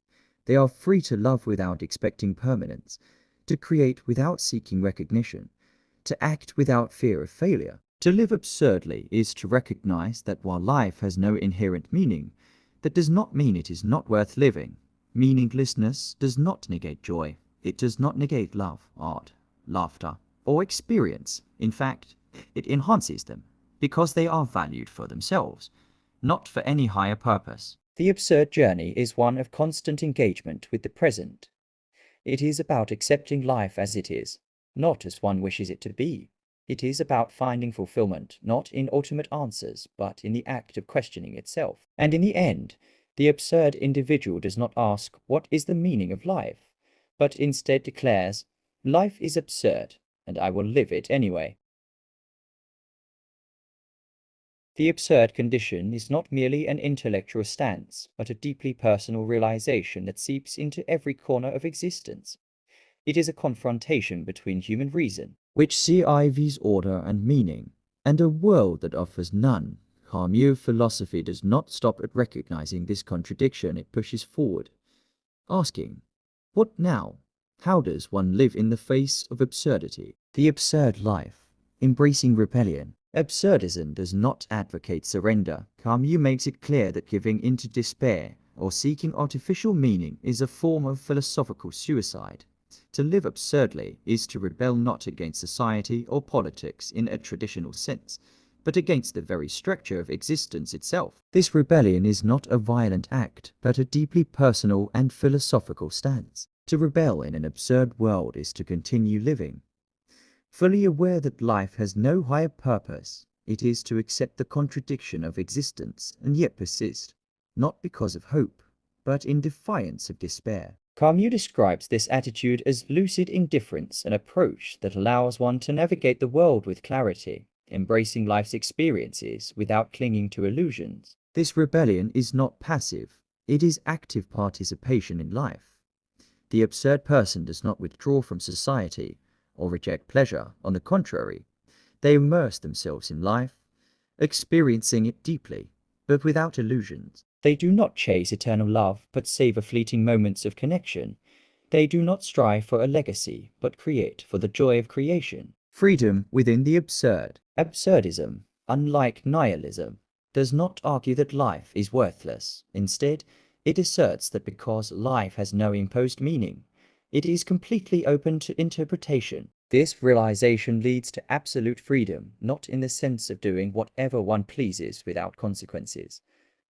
They are free to love without expecting permanence, to create without seeking recognition, to act without fear of failure. To live absurdly is to recognize that while life has no inherent meaning, that does not mean it is not worth living. Meaninglessness does not negate joy. It does not negate love, art, laughter, or experience. In fact, it enhances them, because they are valued for themselves, not for any higher purpose. The absurd journey is one of constant engagement with the present. It is about accepting life as it is, not as one wishes it to be. It is about finding fulfillment not in ultimate answers, but in the act of questioning itself. And in the end, the absurd individual does not ask, "What is the meaning of life?" but instead declares, "Life is absurd, and I will live it anyway." The absurd condition is not merely an intellectual stance, but a deeply personal realization that seeps into every corner of existence. It is a confrontation between human reason, which sees order and meaning, and a world that offers none. Camus' philosophy does not stop at recognizing this contradiction. It pushes forward, asking, "What now? How does one live in the face of absurdity?" The absurd life, embracing rebellion. Absurdism does not advocate surrender. Camus makes it clear that giving into despair or seeking artificial meaning is a form of philosophical suicide. To live absurdly is to rebel not against society or politics in a traditional sense, but against the very structure of existence itself. This rebellion is not a violent act, but a deeply personal and philosophical stance. To rebel in an absurd world is to continue living. Fully aware that life has no higher purpose, it is to accept the contradiction of existence and yet persist, not because of hope, but in defiance of despair. Camus describes this attitude as lucid indifference, an approach that allows one to navigate the world with clarity, embracing life's experiences without clinging to illusions. This rebellion is not passive, it is active participation in life. The absurd person does not withdraw from society or reject pleasure. On the contrary, they immerse themselves in life, experiencing it deeply, but without illusions. They do not chase eternal love, but savor fleeting moments of connection. They do not strive for a legacy, but create for the joy of creation. Freedom within the absurd. Absurdism, unlike nihilism, does not argue that life is worthless. Instead, it asserts that because life has no imposed meaning, it is completely open to interpretation. This realization leads to absolute freedom, not in the sense of doing whatever one pleases without consequences,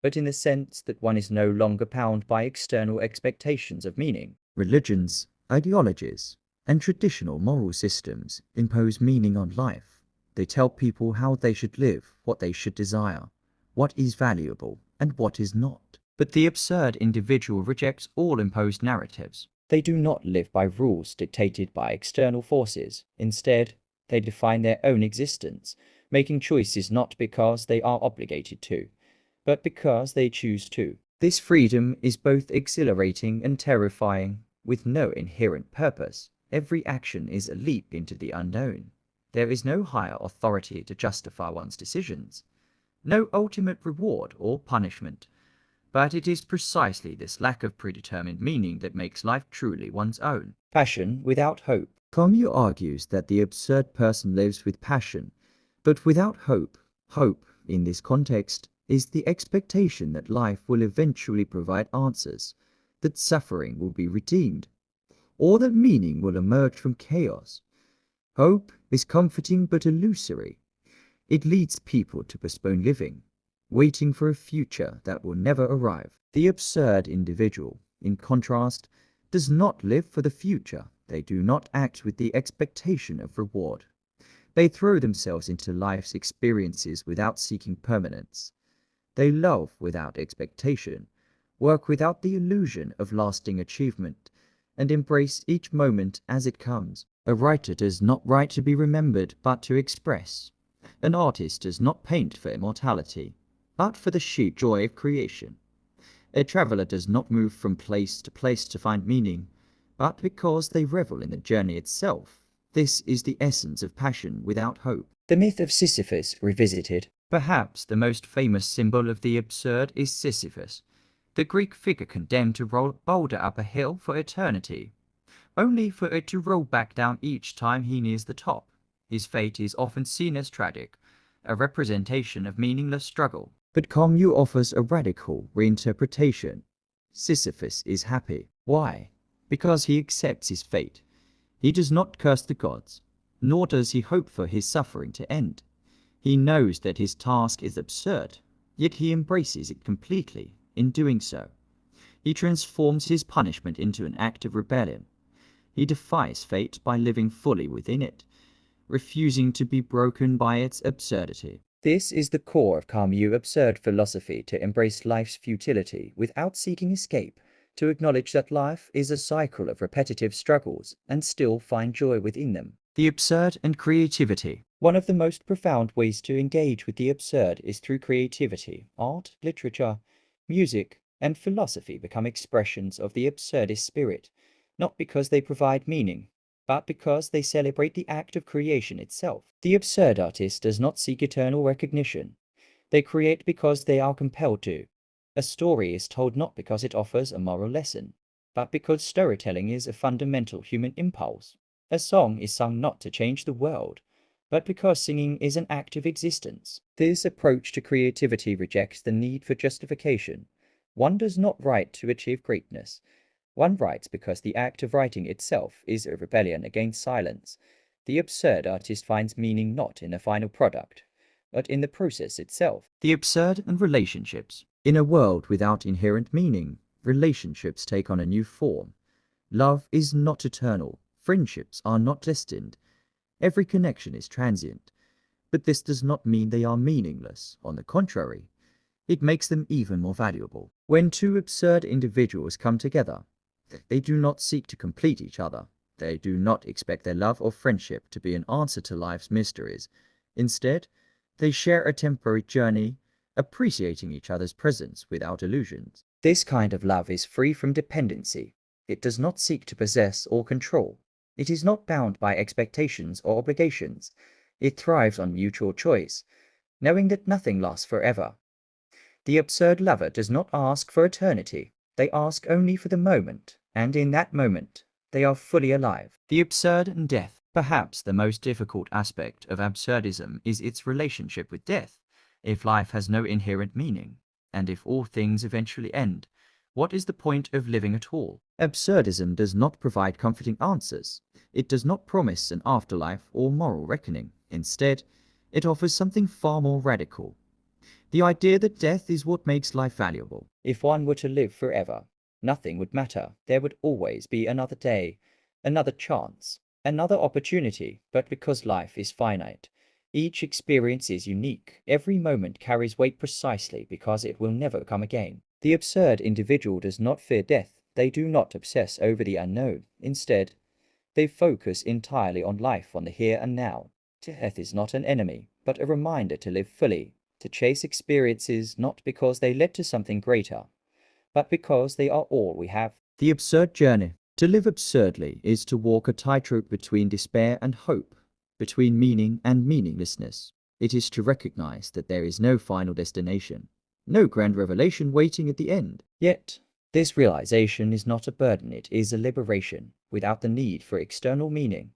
but in the sense that one is no longer bound by external expectations of meaning. Religions, ideologies, and traditional moral systems impose meaning on life. They tell people how they should live, what they should desire, what is valuable, and what is not. But the absurd individual rejects all imposed narratives. They do not live by rules dictated by external forces. Instead, they define their own existence, making choices not because they are obligated to, but because they choose to. This freedom is both exhilarating and terrifying, with no inherent purpose. Every action is a leap into the unknown. There is no higher authority to justify one's decisions, no ultimate reward or punishment. But it is precisely this lack of predetermined meaning that makes life truly one's own. Passion without hope. Camus argues that the absurd person lives with passion, but without hope. Hope, in this context, is the expectation that life will eventually provide answers, that suffering will be redeemed, or that meaning will emerge from chaos. Hope is comforting but illusory. It leads people to postpone living, waiting for a future that will never arrive. The absurd individual, in contrast, does not live for the future. They do not act with the expectation of reward. They throw themselves into life's experiences without seeking permanence. They love without expectation, work without the illusion of lasting achievement, and embrace each moment as it comes. A writer does not write to be remembered, but to express. An artist does not paint for immortality, but for the sheer joy of creation. A traveler does not move from place to place to find meaning, but because they revel in the journey itself. This is the essence of passion without hope. The myth of Sisyphus revisited. Perhaps the most famous symbol of the absurd is Sisyphus, the Greek figure condemned to roll a boulder up a hill for eternity, only for it to roll back down each time he nears the top. His fate is often seen as tragic, a representation of meaningless struggle. But Camus offers a radical reinterpretation. Sisyphus is happy. Why? Because he accepts his fate. He does not curse the gods, nor does he hope for his suffering to end. He knows that his task is absurd, yet he embraces it completely. In doing so, he transforms his punishment into an act of rebellion. He defies fate by living fully within it, refusing to be broken by its absurdity. This is the core of Camus' absurd philosophy: to embrace life's futility without seeking escape, to acknowledge that life is a cycle of repetitive struggles and still find joy within them. The absurd and creativity. One of the most profound ways to engage with the absurd is through creativity. Art, literature, music, and philosophy become expressions of the absurdist spirit, not because they provide meaning, but because they celebrate the act of creation itself. The absurd artist does not seek eternal recognition. They create because they are compelled to. A story is told not because it offers a moral lesson, but because storytelling is a fundamental human impulse. A song is sung not to change the world, but because singing is an act of existence. This approach to creativity rejects the need for justification. One does not write to achieve greatness. One writes because the act of writing itself is a rebellion against silence. The absurd artist finds meaning not in the final product, but in the process itself. The absurd and relationships. In a world without inherent meaning, relationships take on a new form. Love is not eternal. Friendships are not destined. Every connection is transient. But this does not mean they are meaningless. On the contrary, it makes them even more valuable. When two absurd individuals come together, they do not seek to complete each other. They do not expect their love or friendship to be an answer to life's mysteries. Instead, they share a temporary journey, appreciating each other's presence without illusions. This kind of love is free from dependency. It does not seek to possess or control. It is not bound by expectations or obligations. It thrives on mutual choice, knowing that nothing lasts forever. The absurd lover does not ask for eternity. They ask only for the moment, and in that moment, they are fully alive. The absurd and death. Perhaps the most difficult aspect of absurdism is its relationship with death. If life has no inherent meaning, and if all things eventually end, what is the point of living at all? Absurdism does not provide comforting answers. It does not promise an afterlife or moral reckoning. Instead, it offers something far more radical: the idea that death is what makes life valuable. If one were to live forever, nothing would matter. There would always be another day, another chance, another opportunity. But because life is finite, each experience is unique. Every moment carries weight precisely because it will never come again. The absurd individual does not fear death. They do not obsess over the unknown. Instead, they focus entirely on life, on the here and now. Death is not an enemy, but a reminder to live fully, to chase experiences not because they led to something greater, but because they are all we have. The absurd journey. To live absurdly is to walk a tightrope between despair and hope, between meaning and meaninglessness. It is to recognize that there is no final destination, no grand revelation waiting at the end. Yet, this realization is not a burden, it is a liberation. Without the need for external meaning,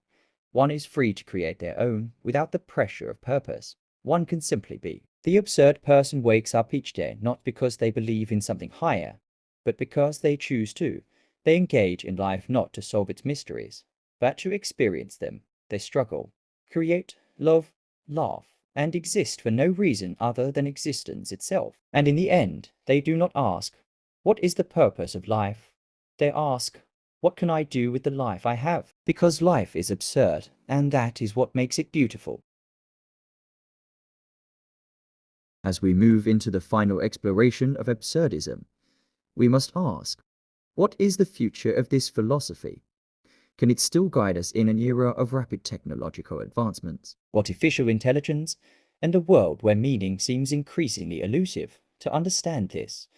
one is free to create their own without the pressure of purpose. One can simply be. The absurd person wakes up each day not because they believe in something higher, but because they choose to. They engage in life not to solve its mysteries, but to experience them. They struggle, create, love, laugh, and exist for no reason other than existence itself. And in the end, they do not ask, "What is the purpose of life?" They ask, "What can I do with the life I have?" Because life is absurd, and that is what makes it beautiful. As we move into the final exploration of absurdism, we must ask, what is the future of this philosophy? Can it still guide us in an era of rapid technological advancements? Artificial intelligence and a world where meaning seems increasingly elusive. To understand this,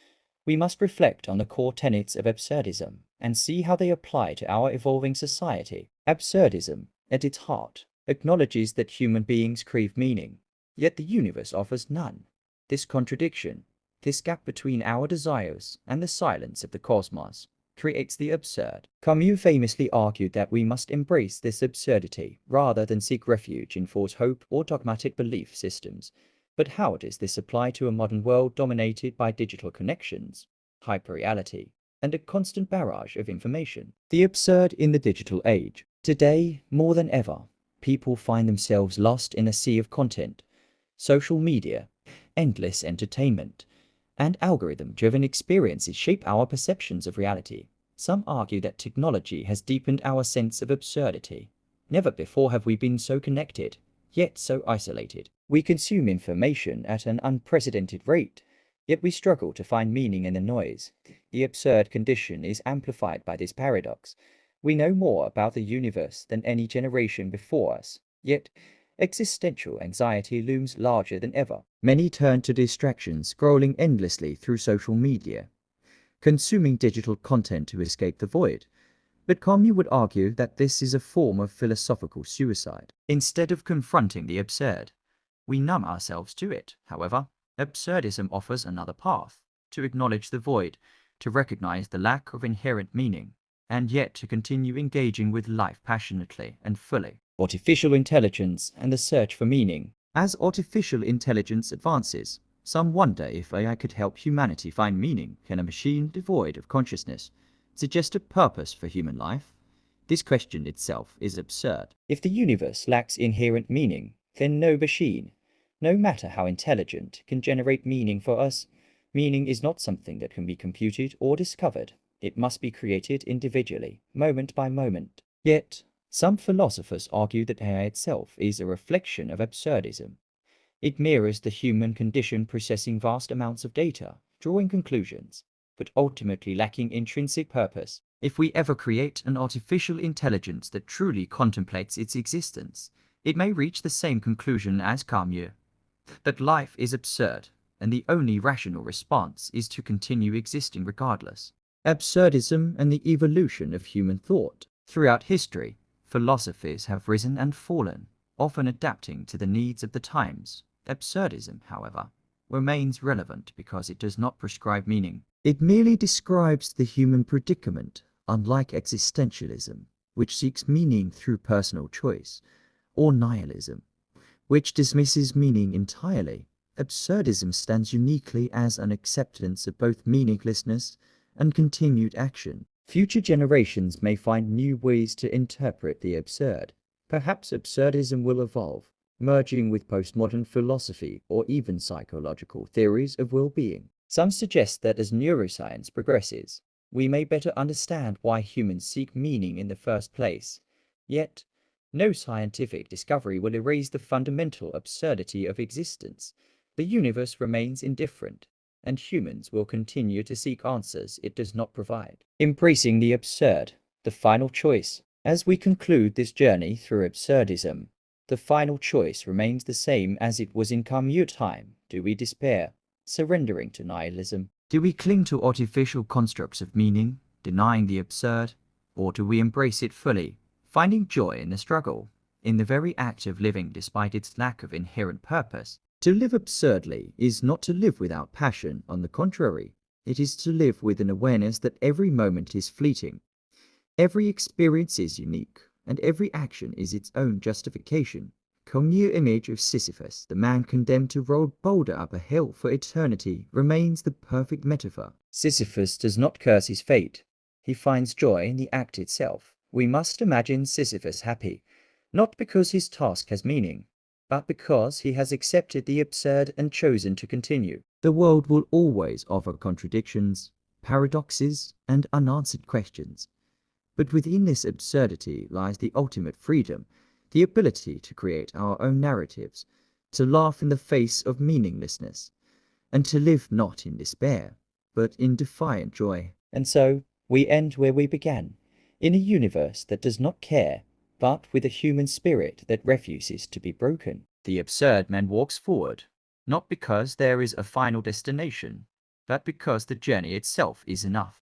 We must reflect on the core tenets of absurdism and see how they apply to our evolving society. Absurdism, at its heart, acknowledges that human beings crave meaning, yet the universe offers none. This contradiction, this gap between our desires and the silence of the cosmos, creates the absurd. Camus famously argued that we must embrace this absurdity rather than seek refuge in false hope or dogmatic belief systems. But how does this apply to a modern world dominated by digital connections, hyperreality, and a constant barrage of information? The absurd in the digital age. Today, more than ever, people find themselves lost in a sea of content, social media, endless entertainment, and algorithm-driven experiences shape our perceptions of reality. Some argue that technology has deepened our sense of absurdity. Never before have we been so connected, yet so isolated. We consume information at an unprecedented rate, yet we struggle to find meaning in the noise. The absurd condition is amplified by this paradox. We know more about the universe than any generation before us, yet existential anxiety looms larger than ever. Many turn to distractions, scrolling endlessly through social media, consuming digital content to escape the void. But Camus would argue that this is a form of philosophical suicide. Instead of confronting the absurd, we numb ourselves to it. However, absurdism offers another path: to acknowledge the void, to recognize the lack of inherent meaning, and yet to continue engaging with life passionately and fully. Artificial intelligence and the search for meaning. As artificial intelligence advances, some wonder if AI could help humanity find meaning. Can a machine devoid of consciousness suggest a purpose for human life? This question itself is absurd. If the universe lacks inherent meaning, then no machine, no matter how intelligent, can generate meaning for us. Meaning is not something that can be computed or discovered. It must be created individually, moment by moment. Yet, some philosophers argue that AI itself is a reflection of absurdism. It mirrors the human condition, processing vast amounts of data, drawing conclusions, but ultimately lacking intrinsic purpose. If we ever create an artificial intelligence that truly contemplates its existence, it may reach the same conclusion as Camus, that life is absurd, and the only rational response is to continue existing regardless. Absurdism and the evolution of human thought. Throughout history, philosophies have risen and fallen, often adapting to the needs of the times. Absurdism, however, remains relevant because it does not prescribe meaning. It merely describes the human predicament, unlike existentialism, which seeks meaning through personal choice, or nihilism, which dismisses meaning entirely. Absurdism stands uniquely as an acceptance of both meaninglessness and continued action. Future generations may find new ways to interpret the absurd. Perhaps absurdism will evolve, merging with postmodern philosophy or even psychological theories of well-being. Some suggest that as neuroscience progresses, we may better understand why humans seek meaning in the first place. Yet, no scientific discovery will erase the fundamental absurdity of existence. The universe remains indifferent, and humans will continue to seek answers it does not provide. Embracing the absurd, the final choice. As we conclude this journey through absurdism, the final choice remains the same as it was in Camus' time. Do we despair, surrendering to nihilism? Do we cling to artificial constructs of meaning, denying the absurd? Or do we embrace it fully, finding joy in the struggle, in the very act of living despite its lack of inherent purpose? To live absurdly is not to live without passion. On the contrary, it is to live with an awareness that every moment is fleeting, every experience is unique, and every action is its own justification. Camus' image of Sisyphus, the man condemned to roll a boulder up a hill for eternity, remains the perfect metaphor. Sisyphus does not curse his fate. He finds joy in the act itself. We must imagine Sisyphus happy, not because his task has meaning, but because he has accepted the absurd and chosen to continue. The world will always offer contradictions, paradoxes, and unanswered questions. But within this absurdity lies the ultimate freedom, the ability to create our own narratives, to laugh in the face of meaninglessness, and to live not in despair, but in defiant joy. And so, we end where we began, in a universe that does not care, but with a human spirit that refuses to be broken. The absurd man walks forward, not because there is a final destination, but because the journey itself is enough.